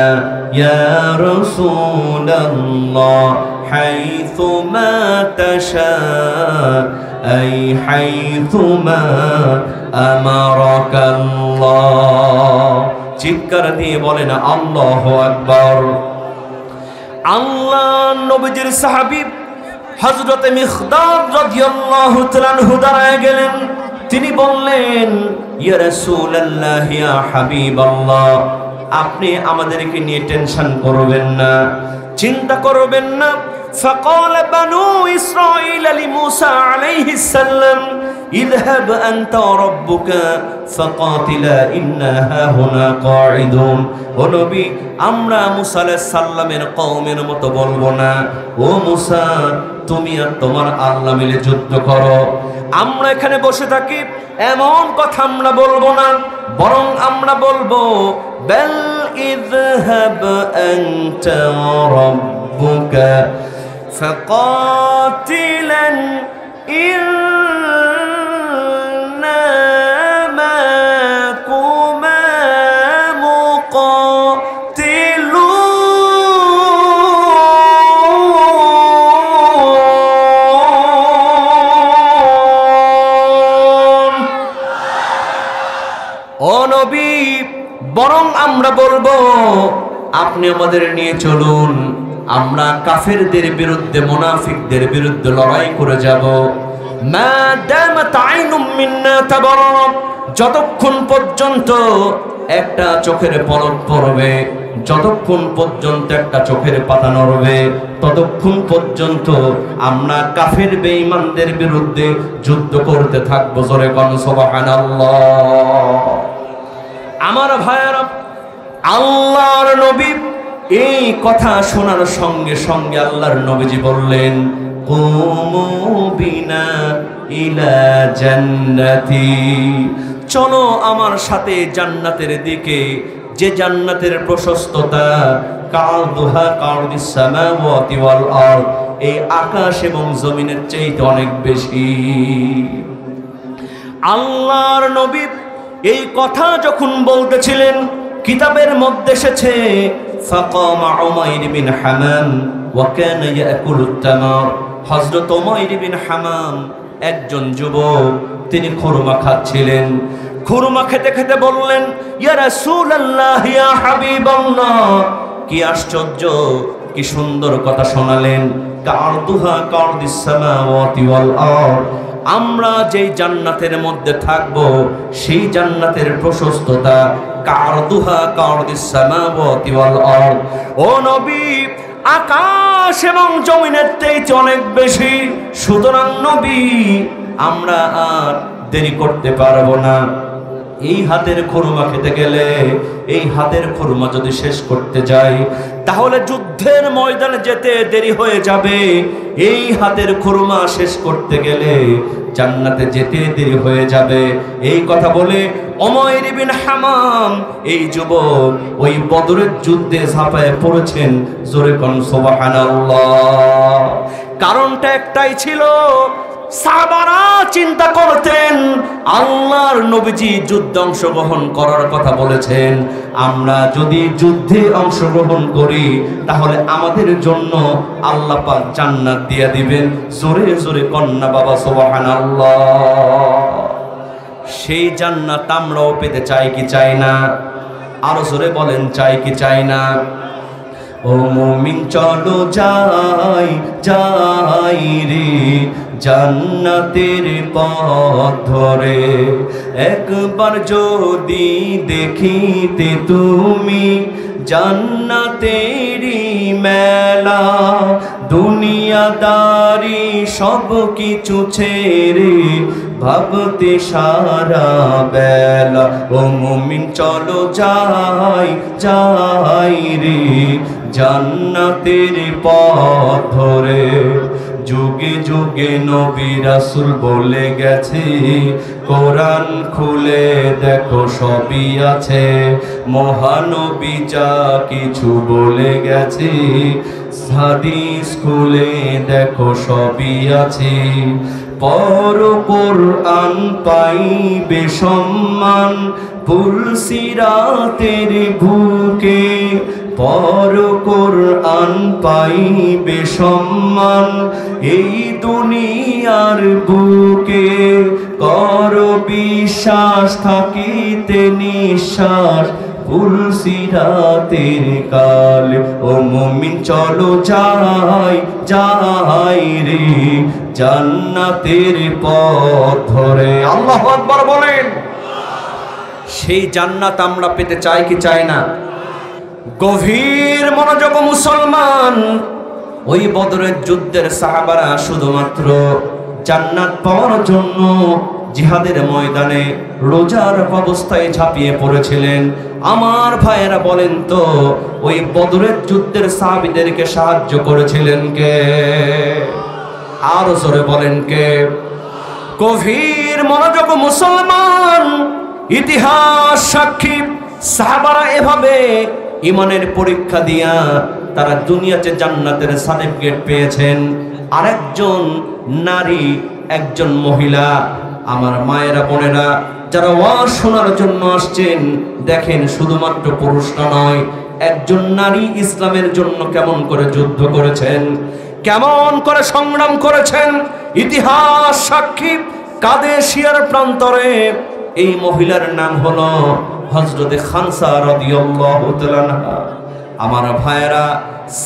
ইয়া রাসূলুল্লাহ হাইথুমা তাশা আই হাইথুমা আমারাকাল্লাহ। চিৎকার দিয়ে বলেন আল্লাহু আকবার। আল্লাহর নবীজির সাহাবী হযরতে মিকদাদ রাদিয়াল্লাহু তাআলা আনহু দাঁড়ায় গেলেন, তিনি বললেন, ইয়া রাসূলুল্লাহ ইয়া হাবিবাল্লাহ, আপনি আমাদেরকে নিয়ে টেনশন করবেন না, চিন্তা করবেন না। فقال بنو إسرائيل لموسى عليه السلام اذهب أنت وربك فقاتلا إنا هاهنا قاعدون। ও নবী, আমরা মুসা আলাইহিস সালামের কওমের মতো বলবো না, ও মুসা তুমি আর তোমার আল্লাহ মিলে যুদ্ধ করো, আমরা এখানে বসে থাকি, এমন কথা আমরা বলবো না। বরং আমরা বলবো, বাল ইযহাব আনতা ওয়া রাব্বুকা فقاتلا إنا معكما مقاتلون। ও নবী, বরং আমরা বলবো, আপনি আমাদের নিয়ে চলুন, আমরা কাফেরদের বিরুদ্ধে, মুনাফিকদের বিরুদ্ধে লড়াই করে যাব। মা দামাত আইনুম মিন্না তাবারাম, যতক্ষণ পর্যন্ত একটা চোখের পলক পড়বে, যতক্ষণ পর্যন্ত একটা চোখের পাতা নড়বে, ততক্ষণ পর্যন্ত আমরা কাফের বেঈমানদের বিরুদ্ধে যুদ্ধ করতে থাকবো। জোরে কোন সুবহানাল্লাহ। আমার ভাইয়েরা, আল্লাহর নবী এই কথা শোনার সঙ্গে সঙ্গে আল্লাহর নবীজি বললেন, কুমু বিনা ইলা জান্নাতি, চলো আমার সাথে জান্নাতের দিকে, যে জান্নাতের প্রশস্ততা কারদুহা কারদিস সামাওয়াতি ওয়াল আরদ, এই আকাশ এবং জমিনের চাইতে অনেক বেশি। আল্লাহর নবী এই কথা যখন বলতেছিলেন, কিতাবের মধ্যে এসেছে, ফাকামা উমাইর বিন হামাম ওয়া কানা ইয়াকুলুত তামার। হযরত উমাইর বিন হামাম একজন যুবক, তিনি খুরমা খাচ্ছিলেন। খুরমা খেতে খেতে বললেন, ইয়া রাসূলুল্লাহ ইয়া হাবিবাল্লাহ, কি আশ্চর্য, কি সুন্দর কথা শোনালেন। কারদুহা কারদিস সামাওয়াতি ওয়াল আরদ,
আমরা যেই জান্নাতের মধ্যে থাকব সেই জান্নাতের প্রশস্ততা কারদুহা কারদিস সামাওয়াতি ওয়াল আরদ। ও নবী, আকাশ এবং জমিনের চেয়ে অনেক বেশি। সুতরাং নবী, আমরা আর দেরি করতে পারবো না। এই হাতের খুরমা খেতে গেলে, এই হাতের খুরমা যদি শেষ করতে যাই, তাহলে যুদ্ধের ময়দানে যেতে দেরি হয়ে যাবে। এই হাতের খুরমা শেষ করতে গেলে জান্নাতে যেতে দেরি হয়ে যাবে। এই কথা বলে উমাইর বিন হামাম, এই যুবক, ওই বদরের যুদ্ধে ঝাঁপায় পড়েছেন। জোরে কোন সুবহানাল্লাহ। কারণটা একটাই ছিল, সাহাবারা চিন্তা করতেন আল্লাহর নবীজি যুদ্ধে অংশগ্রহণ করার কথা বলেছেন, আমরা যদি যুদ্ধে অংশগ্রহণ করি তাহলে আমাদের জন্য আল্লাহ পাক জান্নাত দিয়ে দিবেন। জোরে জোরে কন্যা বাবা সুবহানাল্লাহ। সেই জান্নাত আমরাও পেতে চাই কি চাই না? আরো জোরে বলেন, চাই কি চাই না? ও মুমিন চলো যাই যাই রে জান্নাতের পথ ধরে। একবার যদি দেখিতে তুমি জান্নাতেরই মেলা, দুনিয়াদারি সব কিছু ছেড়ে ভাবতে সারা বেলা। ও মুমিন চলো যাই যাই রে জান্নাতের পথ ধরে। যুগে যুগে নবী রাসূল বলে গেছে, কোরআন খুলে দেখো সবই আছে। মহানবী যা কিছু বলে গেছে, হাদিস খুলে দেখো সবই আছে। পর কোরআন পাইবে সম্মান পুল সিরাতের বুকে। পর কোরআন পাইবে সম্মান এই দুনিয়ার বুকে। কর বিশ্বাস থাকিতে নিঃশ্বাস পুল সিরাতের কাল। ও মুমিন চলো যাই যাই রে জান্নাতের পথ ধরে। আল্লাহু আকবার বলেন। সেই জান্নাত আমরা পেতে চাই কি চাই না? গভীর মনোযোগ মুসলমান, ওই বদরের যুদ্ধের সাহাবারা শুধুমাত্র জান্নাত পাওয়ার জন্য জিহাদের ময়দানে রোজার অবস্থায় ঝাঁপিয়ে পড়েছিলেন। আমার ভাইয়েরা বলেন তো, ওই বদরের যুদ্ধের সাহাবীদেরকে সাহায্য করেছিলেন কে? আরো জোরে বলেন কে? গভীর মনোযোগ মুসলমান, ইতিহাস সাক্ষী সাহাবারা এভাবে ইমানের পরীক্ষা দিয়া তারা দুনিয়াতে জান্নাতের সার্টিফিকেট পেয়েছেন। আরেকজন নারী, একজন মহিলা, আমার মায়েরা বোনেরা যারা ওয়াজ শোনার জন্য আসছেন, দেখেন শুধুমাত্র পুরুষরা নয়, একজন নারী ইসলামের জন্য কেমন করে যুদ্ধ করেছেন, কেমন করে সংগ্রাম করেছেন। ইতিহাস সাক্ষী কাদেশিয়ার প্রান্তরে এই মহিলার নাম হলো হযরতে খানসা রাদিয়াল্লাহু তাআলা আনহা। আমার ভাইয়েরা,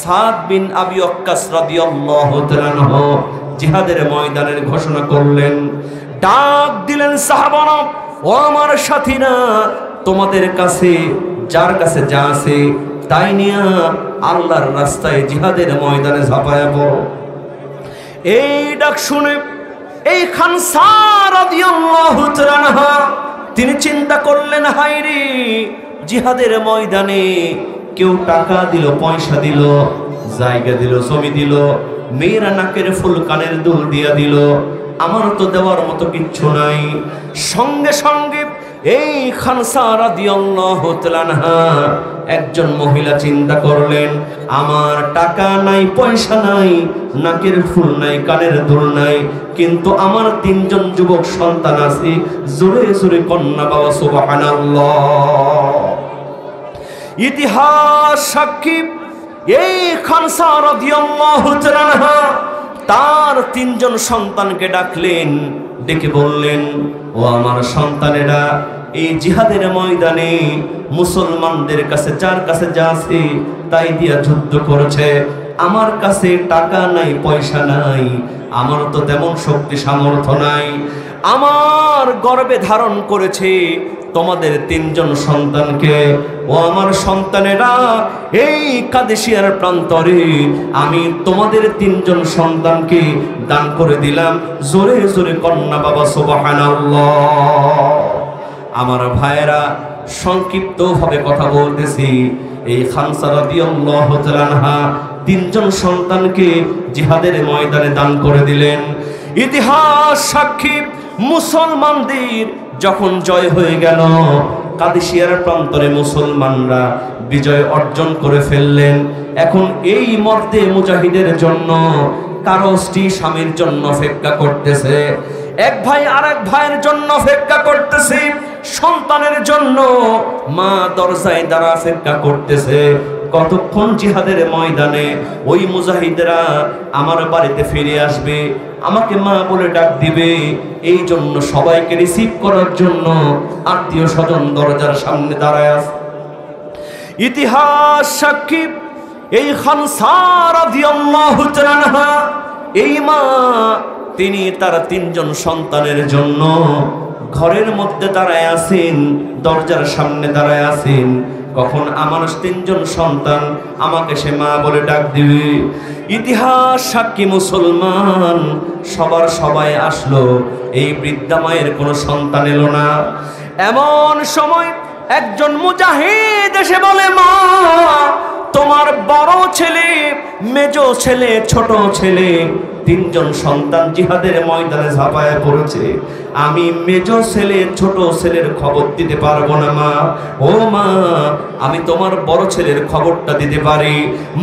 সাদ বিন আবি ওয়াক্কাস রাদিয়াল্লাহু তাআলা আনহু জিহাদের ময়দানের ঘোষণা করলেন, ডাক দিলেন সাহাবারা, ও আমার সাথীরা, তোমাদের কাছে যার কাছে যা আছে তাই নিয়ে আল্লাহর রাস্তায় জিহাদের ময়দানে ঝাঁপায় পড়ো। এই ডাক শুনে এই খানসা রাদিয়াল্লাহু তাআলা আনহা তিনি চিন্তা করলেন, হায়রে, জিহাদের ময়দানে কেউ টাকা দিল, পয়সা দিল, জায়গা দিল, জমি দিল, মেয়েরা নাকের ফুল কানের দুল দিয়া দিল, আমার তো দেওয়ার মতো কিচ্ছু নাই। সঙ্গে সঙ্গে এই খানসা রাদিয়াল্লাহু তাআলা আনহা একজন মহিলা চিন্তা করলেন, আমার টাকা নাই, পয়সা নাই, নাকের ফুল নাই, কানের দুল নাই, কিন্তু আমার তিনজন যুবক সন্তান আছে। জোরে জোরে কন্যা বাবা সুবহানাল্লাহ। ইতিহাস সাক্ষী এই খানসা রাদিয়াল্লাহু তাআলা আনহা তার তিনজন সন্তানকে ডাকলেন, ডেকে বললেন, ও আমার সন্তানেরা, এই জিহাদের ময়দানে মুসলমানদের কাছে যার কাছে যা আছে তাই দিয়া যুদ্ধ করেছে, আমার কাছে টাকা নাই, পয়সা নাই, আমার তো তেমন শক্তি সামর্থ্য নাই। আমার গর্ভে ধারণ করেছে তোমাদের 3 জন সন্তানকে। ও আমার সন্তানেরা, এই কাদেশিয়ার প্রান্তরে আমি তোমাদের 3 জন সন্তানকে দান করে দিলাম। জোরে জোরে কন্যা বাবা সুবহানাল্লাহ। আমার ভাইয়েরা, সংক্ষিপ্ত ভাবে কথা বলতেছি। এই খানসা রাদিয়াল্লাহু তাআলা আনহা 3 জন সন্তানকে জিহাদের ময়দানে দান করে দিলেন। ইতিহাস সাক্ষী, মুসলমানদের যখন জয় হয়ে গেল, কাদেশিয়ার প্রান্তরে মুসলমানরা বিজয় অর্জন করে ফেললেন। এখন এই মর্দে মুজাহিদের জন্য কারো স্ত্রী স্বামীর জন্য অপেক্ষা করতেছে, এক ভাই আরেক ভাইয়ের জন্য অপেক্ষা করতেছে, সন্তানের জন্য মা দরজায় দাঁড়া অপেক্ষা করতেছে কতক্ষণ জিহাদের ময়দানে ওই মুজাহিদরা আমার বাড়িতে ফিরে আসবে, আমাকে মা বলে ডাক দিবে। এই জন্য সবাইকে রিসিভ করার জন্য আত্মীয় স্বজন দরজার সামনে দাঁড়ায় আছে। ইতিহাস সাক্ষী, এই খানসা রাদিয়াল্লাহু তাআলা আনহা, এই মা, তিনি তার 3 জন সন্তানের জন্য ঘরের মধ্যে দাঁড়ায় আছেন, দরজার সামনে দাঁড়ায় আছেন। কখন আমার 3 জন সন্তান আমাকে সে মা বলে ডাক দিবে। ইতিহাস সাক্ষী, মুসলমান সবাই আসলো, এই বৃদ্ধা মায়ের কোনো সন্তান এলো না। এমন সময় একজন মুজাহিদ এসে বলে, মা, তোমার বড় ছেলে, মেজো ছেলে, ছোট ছেলে 3 জন সন্তান জিহাদের ময়দানে ঝাঁপায় পড়েছে। আমি মেজো ছেলে, ছোট ছেলের খবর দিতে পারবো না মা। ও মা, আমি তোমার বড় ছেলের খবরটা দিতে পারি।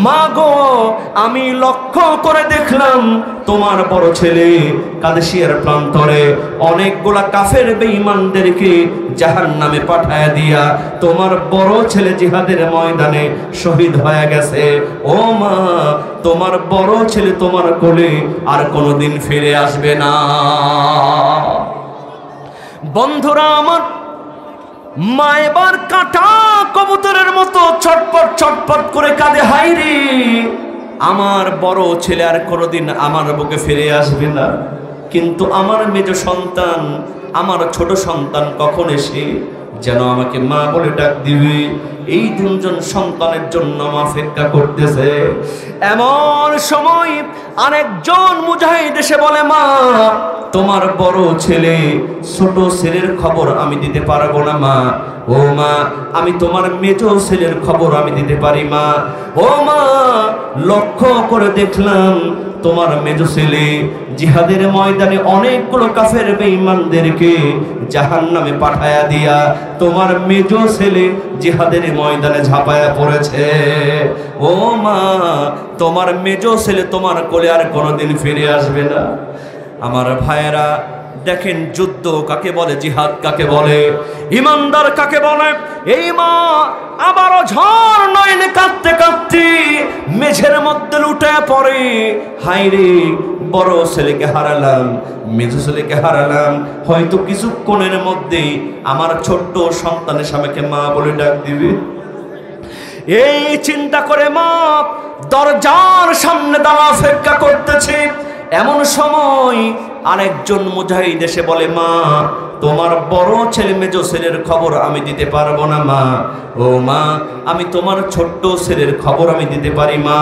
মা গো, আমি লক্ষ্য করে দেখলাম তোমার বড় ছেলে কাদেশিয়ার প্রান্তরে অনেকগুলা কাফের বেঈমানদেরকে জাহান্নামে পাঠায় দিয়া তোমার বড় ছেলে জিহাদের ময়দানে শহীদ হয়ে গেছে। ও মা, তোমার বড় ছেলে তোমার কোলে আর কোনোদিন ফিরে আসবে না। বন্ধুরা আমার, মা এবার কাটা কবুতরের মতো ছটপট ছটপট করে কাঁদে, হায় রে, আমার বড় ছেলে আর কোনোদিন আমার বুকে ফিরে আসবে না। কিন্তু আমার মেজ সন্তান, আমার ছোট সন্তান কখন এসে যেন আমাকে মা বলে ডাক দিবে। এই 3 জন সন্তানের জন্য মা অপেক্ষা করতেছে। এমন সময় আরেকজন মুজাহিদ এসে বলে, মা, তোমার বড় ছেলে, ছোট ছেলের খবর আমি দিতে পারবো না মা। ও মা, আমি তোমার মেজো ছেলের খবর আমি দিতে পারি মা। ও মা, লক্ষ্য করে দেখলাম তোমার মেজো ছেলে জিহাদের ময়দানে অনেকগুলো কাফের বেঈমানদেরকে জাহান্নামে পাঠায়া দিয়া তোমার মেজো ছেলে জিহাদের ময়দানে ঝাঁপায়া পড়েছে। ও মা, তোমার মেজো ছেলে তোমার কোলে আর কোনোদিন ফিরে আসবে না। আমার ভাইয়েরা, দেখেন যুদ্ধ কাকে বলে, জিহাদ কাকে বলে, ইমানদার কাকে বলে। এই মা আবারও ঝড় নয়নে কাঁদতে কাঁদতে মেঝের মধ্যে লুটে পড়ে, হায় রে, বড় ছেলেকে হারালাম, মেজো ছেলেকে হারালাম, হয়তো কিছুক্ষণের মধ্যেই আমার ছোট্ট সন্তানের সামনে মা বলে ডাক দিবে। এই চিন্তা করে মা দরজার সামনে দাঁড়া অপেক্ষা করতেছে। এমন সময় আরেকজন মুজাহিদ এসে বলে, মা, তোমার বড় ছেলে মেজো ছেলের খবর আমি দিতে পারবো না মা। ও মা, আমি তোমার ছোট্ট ছেলের খবর আমি দিতে পারি মা।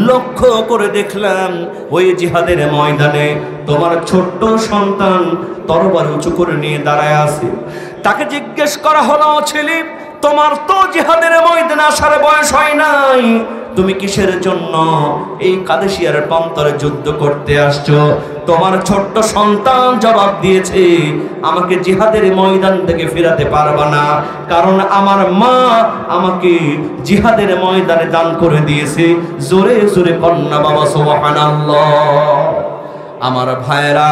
লক্ষ্য করে দেখলাম ওই জিহাদের ময়দানে তোমার ছোট্ট সন্তান তরবারি উঁচু করে নিয়ে দাঁড়ায় আছে। তাকে জিজ্ঞেস করা হলো, ছেলে, তোমার তো জিহাদের ময়দানে আসার বয়স হয় নাই, তুমি কিসের জন্য এই কাদেশিয়ার প্রান্তরে যুদ্ধ করতে আসছো? তোমার ছোট্ট সন্তান জবাব দিয়েছে, আমাকে জিহাদের ময়দান থেকে ফেরাতে পারবা না, কারণ আমার মা আমাকে জিহাদের ময়দানে দান করে দিয়েছে। জোরে জোরে কন্যা বাবা সুবহানাল্লাহ। আমার ভাইয়েরা,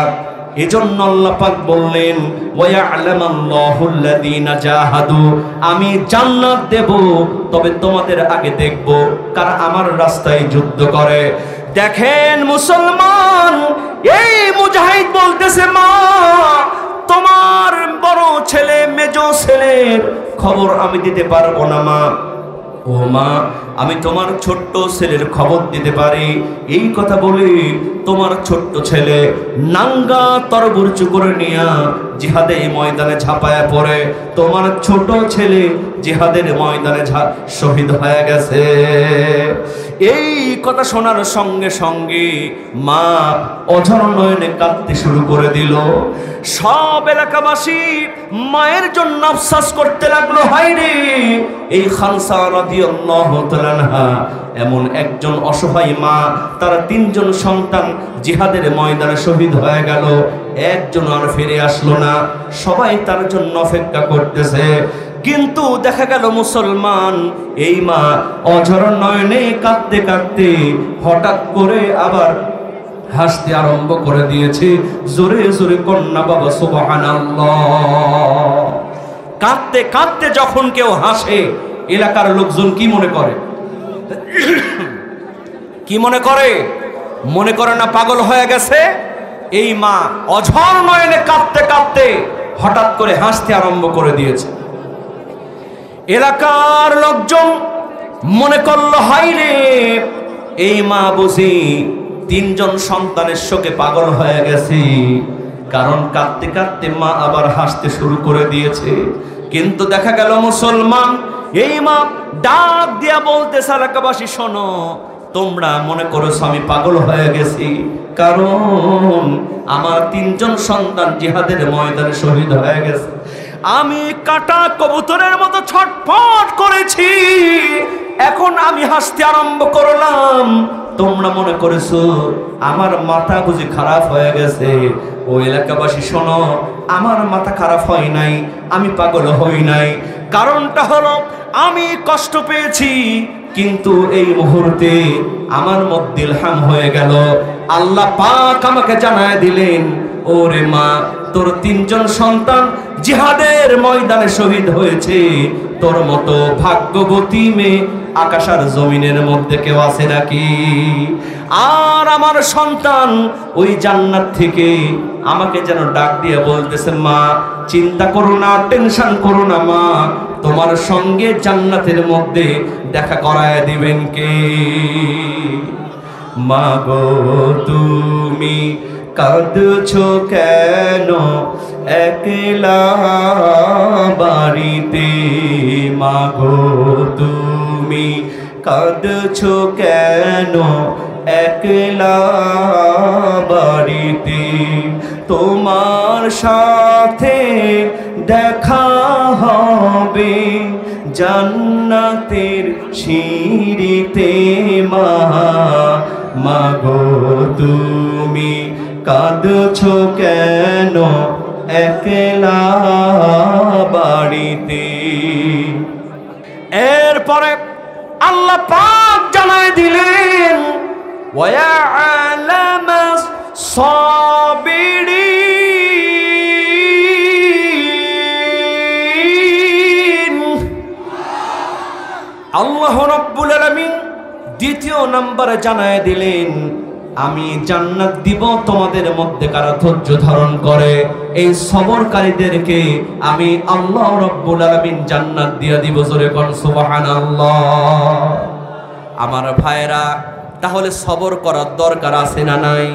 এজন্য আল্লাহ পাক বললেন, ওয়ায়ালামাল্লাহুল্লাযীনা জাহাদু, আমি জান্নাত দেব, তবে তোমাদের আগে দেখব কারা আমার রাস্তায় যুদ্ধ করে। দেখেন মুসলমান, এই মুজাহিদ বলতেছে, মা, তোমার বড় ছেলে মেজো ছেলের খবর আমি দিতে পারবো না মা। ও মা, আমি তোমার ছোট্ট ছেলের খবর দিতে পারি। এই কথা বলে তোমার ছোট্ট ছেলে নাঙ্গা তরবুর্চু করে নিয়া জিহাদে ময়দানে ঝাঁপায়া পড়ে। তোমার ছোট ছেলে জিহাদের ময়দানে শহীদ হয়ে গেছে। এই কথা শোনার সঙ্গে সঙ্গে মা অঝর নয়নে কাঁদতে শুরু করে দিল। সব এলাকাবাসী মায়ের জন্য আফসোস করতে লাগলো, হায়রে এই খানসা রাদিয়াল্লাহু তাআলা আনহা এমন একজন অসহায় মা, তার 3 জন সন্তান জিহাদের ময়দানে শহীদ হয়ে গেল, একজন আর ফিরে আসলো না। সবাই তার জন্য অপেক্ষা করতেছে। কিন্তু দেখা গেল মুসলমান এই মা অঝর নয়নে কাঁদতে কাঁদতে হঠাৎ করে আবার হাসতে আরম্ভ করে দিয়েছে। জোরে জোরে কন্যা বাবা সুবহানাল্লাহ। কাঁদতে কাঁদতে যখন কেউ হাসে, এলাকার লোকজন কি মনে করে? কি মনে করে? মনে করে না পাগল হয়ে গেছে? এই মা অঝর নয়নে কাঁদতে কাঁদতে হঠাৎ করে হাসতে আরম্ভ করে দিয়েছে। এলাকার লোকজন মনে করলো, হায়রে এই মা বুঝি 3 জন সন্তানের শোকে পাগল হয়ে গেছে। কারণ কাঁদতে কাঁদতে মা আবার হাসতে শুরু করে দিয়েছে। কিন্তু দেখা গেল মুসলমান এই মা ডাক দিয়া বলতেছে, এলাকাবাসী শোনো, তোমরা মনে করেছো আমি পাগল হয়ে গেছি, কারণ আমার 3 জন সন্তান জিহাদের ময়দানে শহীদ হয়ে গেছে। আমি কাটা কবুতরের মতো ছটফট করেছি, এখন আমি হাসতে আরম্ভ করলাম। তোমরা মনে করেছো আমার মাথা বুঝি খারাপ হয়ে গেছে। ও এলাকাবাসী শোনো, আমার মাথা খারাপ হয় নাই, আমি পাগল হই নাই। কারণটা হলো আমি কষ্ট পেয়েছি, কিন্তু এই মুহূর্তে আমার মধ্যে ইলহাম হয়ে গেল। আল্লাহ পাক আমাকে জানায় দিলেন, ওরে মা, তোর 3 জন সন্তান জিহাদের ময়দানে শহীদ হয়েছে। তোর মতো ভাগ্যবতী মেয়ে আকাশ আর জমিনের মধ্যে কেউ আছে নাকি? আর আমার সন্তান ওই জান্নাত থেকে আমাকে যেন ডাক দিয়ে বলতেছে, মা চিন্তা করো না, টেনশন করো না মা, তোমার সঙ্গে জান্নাতের মধ্যে দেখা করায় দিবেন কে? মা গো তুমি কাঁদছো কেন একলা বাড়িতে? মা গো তুমি কাঁদছো কেন একলা বাড়িতে? তোমার সাথে দেখা হবে জান্নাতের সিঁড়িতে। মা, মা গো তুমি কাঁদছো কেন একলা বাড়িতে? এরপরে আল্লাহ পাক জানায় দিলেন, ওয়া'লামাস সাবিরিন। আল্লাহ রাব্বুল আলামিন 2য় নম্বরে জানায় দিলেন, আমি জান্নাত দিব তোমাদের মধ্যে কারা ধৈর্য ধারণ করে। এই সবরকারীদেরকে আমি আল্লাহ রাব্বুল আলামিন জান্নাত দিয়ে দিব। জোরে কোন সুবহানাল্লাহ। আমার ভাইরা, তাহলে সবর করার দরকার আছে না নাই?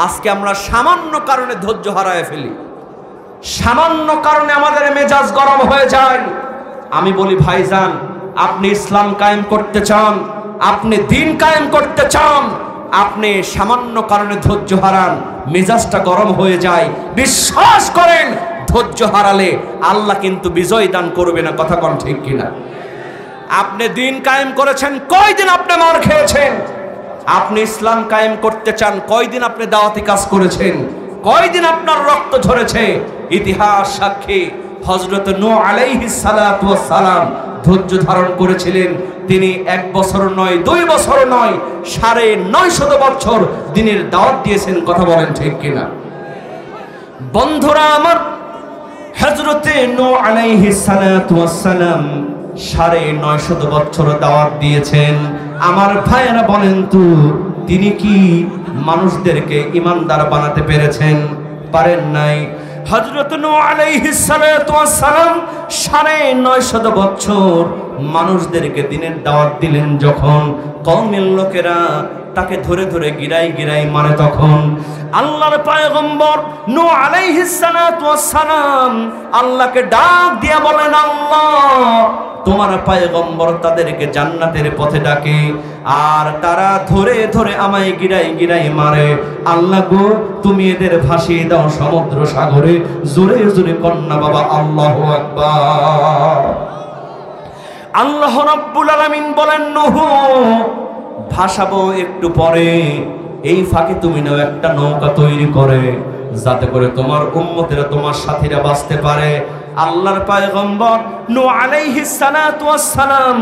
আজকে আমরা সামান্য কারণে ধৈর্য হারায় ফেলি, সামান্য কারণে আমাদের মেজাজ গরম হয়ে যায়। আমি বলি ভাইজান, আপনি ইসলাম কায়েম করতে চান, আপনি দ্বীন কায়েম করতে চান, আপনি সামান্য কারণে ধৈর্য হারান, মেজাজটা গরম হয়ে যায়, বিশ্বাস করেন ধৈর্য হারালে আল্লাহ কিন্তু বিজয় দান করবে না। কথা কোন ঠিক কিনা? আপনি দ্বীন কায়েম করেছেন, কয়দিন আপনি মার খেয়েছেন? আপনি ইসলাম কায়েম করতে চান, কয়দিন আপনি দাওয়াতি কাজ করেছেন? কয়দিন আপনার রক্ত ঝরেছে? ইতিহাস সাক্ষী হযরত নূহ আলাইহিস সালাতু ওয়াস সালাম ধৈর্য ধারণ করেছিলেন। তিনি 1 বছর নয়, 2 বছর নয়, 950 বছর দিনের দাওয়াত দিয়েছেন। কথা বলেন ঠিক কিনা? বন্ধুরা আমার, হযরতে নূহ আলাইহিস সালাতু ওয়াস সালাম 950 বছর দাওয়াত দিয়েছেন। আমার ভাইয়েরা বলেন তো, তিনি কি মানুষদেরকে ঈমানদার বানাতে পেরেছেন? পারেন নাই। হযরত নূহ আলাইহিস সালাতু ওয়াস সালাম 950 বছর মানুষদেরকে দিনের দাওয়াত দিলেন যখন কওমের লোকেরা তাকে ধরে ধরে গিরাই গিরাই মানে তখন আল্লাহর পয়গম্বর নূহ আলাইহিস সালাতু ওয়াস সালাম আল্লাহকে ডাক দিয়া বলেন, আল্লাহ তোমার পয়গম্বর তাদেরকে জান্নাতের পথে ডাকে আর তারা ধরে ধরে আমায় গিরাই গিরাই মারে। আল্লাহ গো তুমি এদের ভাসিয়ে দাও সমুদ্র সাগরে। জোরে জোরে কন্যা বাবা আল্লাহু আকবার। আল্লাহ রাব্বুল আলামিন বলেন, নূহ ভাসাবো একটু পরে, এই ফাঁকে তুমি নাও একটা নৌকা তৈরি করে, যাতে করে তোমার উম্মতেরা তোমার সাথীরা বাঁচতে পারে। আল্লাহর পয়গম্বর নূহ আলাইহিস সালাতু ওয়াস সালাম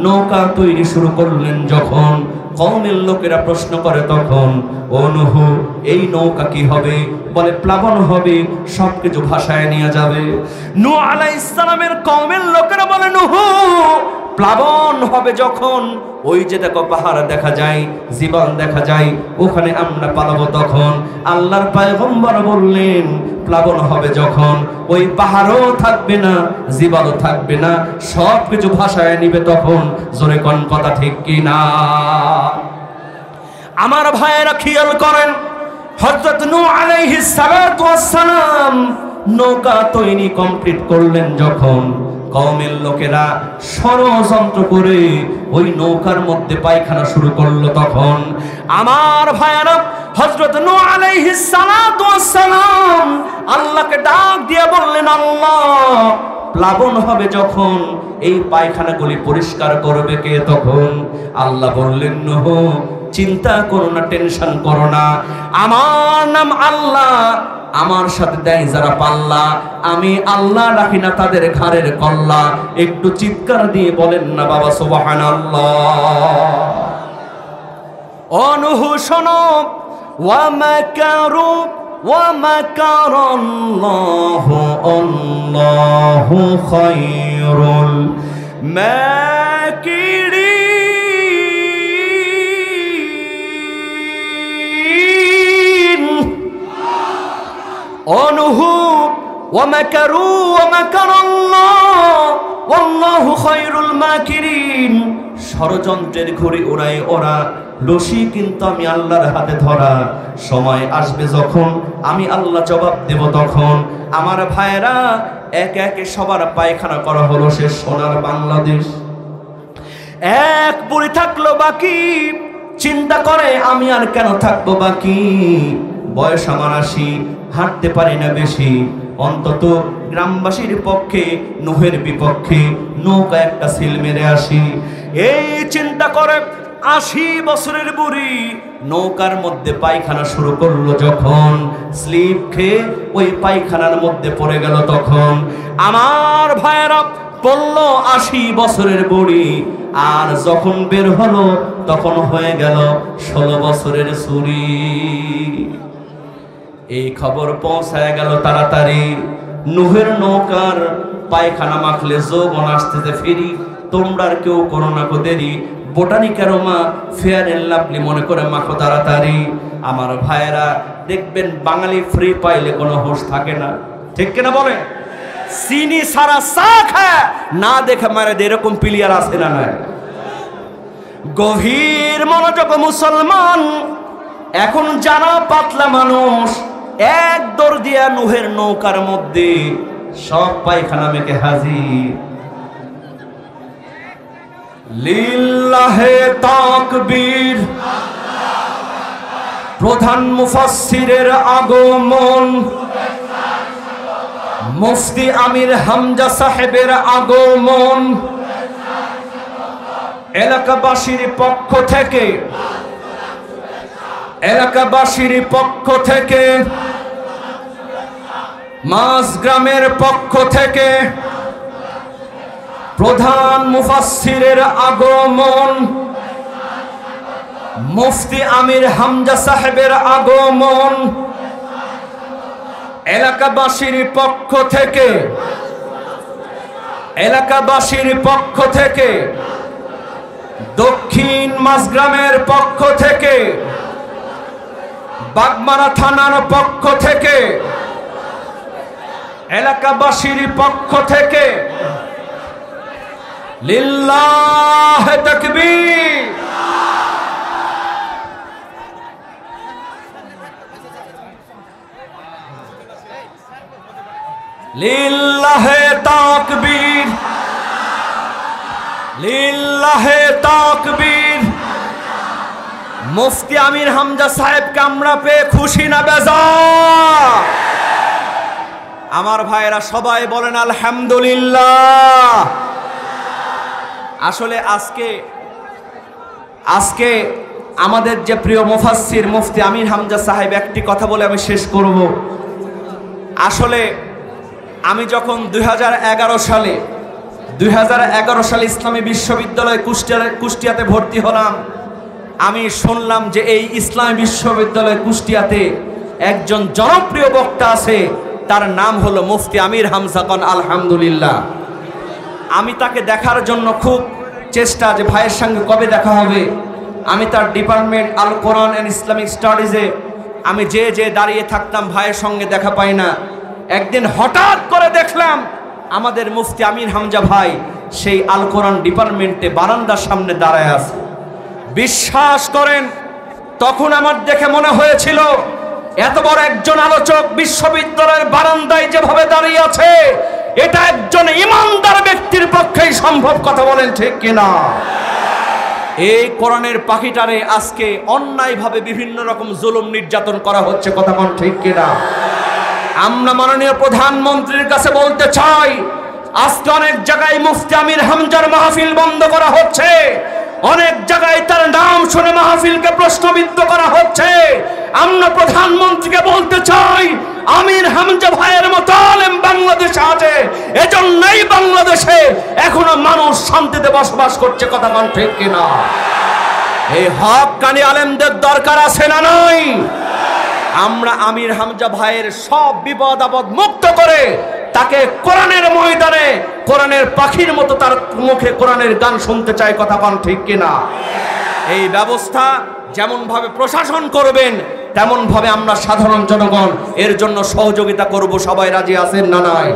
নৌকা তৈরি শুরু করলেন যখন কওমের লোকেরা প্রশ্ন করে তখন, ও নূহ এই নৌকা কি হবে? বলে প্লাবন হবে, সবকিছু ভাসায় নিয়ে যাবে। নূহ আলাইহিস সালামের কওমের লোকেরা বলে, নূহ প্লাবন হবে যখন ওই যে দেখো পাহাড় দেখা যায়, জীবন দেখা যায়, ওখানে আমরা পালাবো তখন। আল্লাহর পয়গম্বর বললেন, প্লাবন হবে যখন ওই পাহাড়ও থাকবে না, জীবনও থাকবে না, সব কিছু ভাসায় নিবে তখন। জোরে কোন কথা ঠিক কি না? আমার ভাইয়েরা খেয়াল করেন, হযরত নূহ আলাইহিস সালাতু ওয়াস সালাম নৌকা তৈরি কমপ্লিট করলেন যখন কওমের লোকেরা ষড়যন্ত্র করে ওই নৌকার মধ্যে পায়খানা শুরু করলো তখন আমার ভাইয়েরা হযরত নূহ আলাইহিস সালাতু ওয়াস সালাম আল্লাহকে ডাক দিয়ে বললেন, আল্লাহ প্লাবন হবে যখন এই পায়খানাগুলি পরিষ্কার করবে কে তখন? আল্লাহ বললেন, নূহ চিন্তা করো না, টেনশন করো না, আমার নাম আল্লাহ, আমার সাথে দেয় যারা পাল্লা, আমি আল্লাহ রাখি না তাদের ঘাড়ের কল্লা। একটু চিৎকার দিয়ে বলেন না বাবা সুবহানাল্লাহ। ও নূহ শোনো, ওয়া মাকারু ওয়া মাকারাল্লাহু আল্লাহু খায়রুল মাকিরিন। ও নূহ ওয়া মাকারু ওয়া মাকারাল্লাহ ওয়াল্লাহু খায়রুল মাকিরিন। ষড়যন্ত্রের ঘুড়ি ওড়ায় ওরা, রশি কিন্তু আমি আল্লাহর হাতে ধরা। সময় আসবে যখন আমি আল্লাহ জবাব দেব তখন। আমার ভাইয়েরা একে একে সবার পায়খানা করা হলো সে সোনার বাংলাদেশ। এক বুড়ি থাকলো বাকি, চিন্তা করে আমি আর কেন থাকবো বাকি, বয়স আমার 80, হাঁটতে পারি না বেশি, অন্তত গ্রামবাসীর পক্ষে নূহের বিপক্ষে নৌকা একটা সিল মেরে আসি। এই চিন্তা করে 80 বছরের বুড়ি নৌকার মধ্যে পায়খানা শুরু করলো যখন স্লিপ খেয়ে ওই পায়খানার মধ্যে পড়ে গেল তখন আমার ভাইয়েরা বলল 80 বছরের বুড়ি, আর যখন বের হলো তখন হয়ে গেল 16 বছরের চুরি। এই খবর পৌঁছায় গেল তাড়াতাড়ি, নূহের নৌকার পায়খানা মাখলে যৌবন আসতেছে ফিরি, তোমরা আর কেউ করো না গো দেরি, বোটানিক্যার মা ফেয়ার এন্ড লাভলি মনে করে মাখো তাড়াতাড়ি। আমার ভাইয়েরা দেখবেন বাঙালি ফ্রি পাইলে কোনো হোশ থাকে না, ঠিক কিনা বলে? চিনি সারা চা খায় না দেখে মারে, এরকম প্লেয়ার আছে না? নাই। গভীর মনোযোগ মুসলমান, এখন যারা পাতলা মানুষ এক দৌড় দিয়া নূহের নৌকার মধ্যে সব পায়খানা মেখে হাজির। লিল্লাহে তাকবীর, প্রধান মুফাসসিরের আগমন, মুফতি আমির হামজা সাহেবের আগমন, এলাকাবাসীর পক্ষ থেকে মাঝগ্রামের পক্ষ থেকে প্রধান মুফাসসিরের আগমন, মুফতি আমির হামজা সাহেবের আগমন, এলাকাবাসীর পক্ষ থেকে দক্ষিণ মাঝগ্রামের পক্ষ থেকে, বাগমারা থানার পক্ষ থেকে, এলাকাবাসীর পক্ষ থেকে
লিল্লাহে তাকবীর। লিল্লাহে তাকবীর, লিল্লাহে তাকবীর। মুফতি আমির হামজা সাহেবকে আমরা পেয়ে খুশি না বেজার? আমার ভাইয়েরা সবাই বলেন আলহামদুলিল্লাহ। আসলে আজকে আমাদের যে প্রিয় মুফাসসির মুফতি আমির হামজা সাহেব, একটি কথা বলে আমি শেষ করব। আসলে আমি যখন 2011 সালে ইসলামী বিশ্ববিদ্যালয় কুষ্টিয়াতে ভর্তি হলাম, আমি শুনলাম যে এই ইসলামী বিশ্ববিদ্যালয় কুষ্টিয়াতে একজন জনপ্রিয় বক্তা আছে, তার নাম হলো মুফতি আমির হামজা। খান আলহামদুলিল্লাহ। আমি তাকে দেখার জন্য খুব চেষ্টা, যে ভাইয়ের সঙ্গে কবে দেখা হবে। আমি তার department Al Quran and Islamic স্টাডিজে আমি যে দাঁড়িয়ে থাকতাম, ভাইয়ের সঙ্গে দেখা পাই না। একদিন হঠাৎ করে দেখলাম আমাদের মুফতি আমির হামজা ভাই সেই আল কোরআন ডিপার্টমেন্টে বারান্দার সামনে দাঁড়ায় আছে। বিশ্বাস করেন, তখন আমার দেখে মনে হয়েছিল এত বড় একজন আলোচক বিশ্ববিদ্যালয়ের বারান্দায় যেভাবে দাঁড়িয়ে আছে, এটা একজন ইমানদার ব্যক্তির পক্ষেই সম্ভব। কথা বলেন ঠিক কিনা? এই কোরআনের পাখিটারে আজকে অন্যায়ভাবে বিভিন্ন রকম জুলুম নির্যাতন করা হচ্ছে। কথা বলেন ঠিক কিনা? আমরা মাননীয় প্রধানমন্ত্রীর কাছে বলতে চাই, আজকে অনেক জায়গায় মুফতি আমির হামজার মাহফিল বন্ধ করা হচ্ছে, অনেক জায়গায় তার নাম শুনে মাহফিলকে প্রশ্নবিদ্ধ করা হচ্ছে। আমরা প্রধানমন্ত্রীকে বলতে চাই, আমির হামজা ভাইয়ের মতো আলেম বাংলাদেশে আছে, এজন্যই বাংলাদেশে এখনো মানুষ শান্তিতে বসবাস করছে। কথা বলেন ঠিক কিনা? এই হক্কানি আলেমদের দরকার আছে না নাই? আমরা আমির হামজা ভাইয়ের সব বিপদ আপদ মুক্ত করে তাকে কোরআনের ময়দানে কোরআনের পাখির মতো তার মুখে কোরআনের গান শুনতে চাই। কথা বলেন ঠিক কিনা? এই ব্যবস্থা যেমন ভাবে প্রশাসন করবেন, তেমন ভাবে আমরা সাধারণ জনগণ এর জন্য সহযোগিতা করব। সবাই রাজি আছেন না নাই?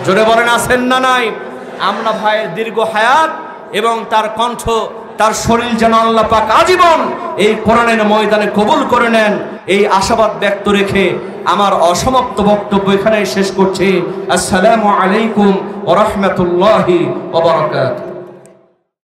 জোরে বলেন আছেন না নাই? আমরা ভাইয়ের দীর্ঘ হায়াত এবং তার কণ্ঠ, তার শরীর যেন আল্লাহ পাক আজীবন এই কোরআনের ময়দানে কবুল করে নেন, এই আশাবাদ ব্যক্ত রেখে আমার অসমাপ্ত বক্তব্য এখানেই শেষ করছি। আসসালামু আলাইকুম ওয়া রাহমাতুল্লাহি ওয়া বারাকাতুহু।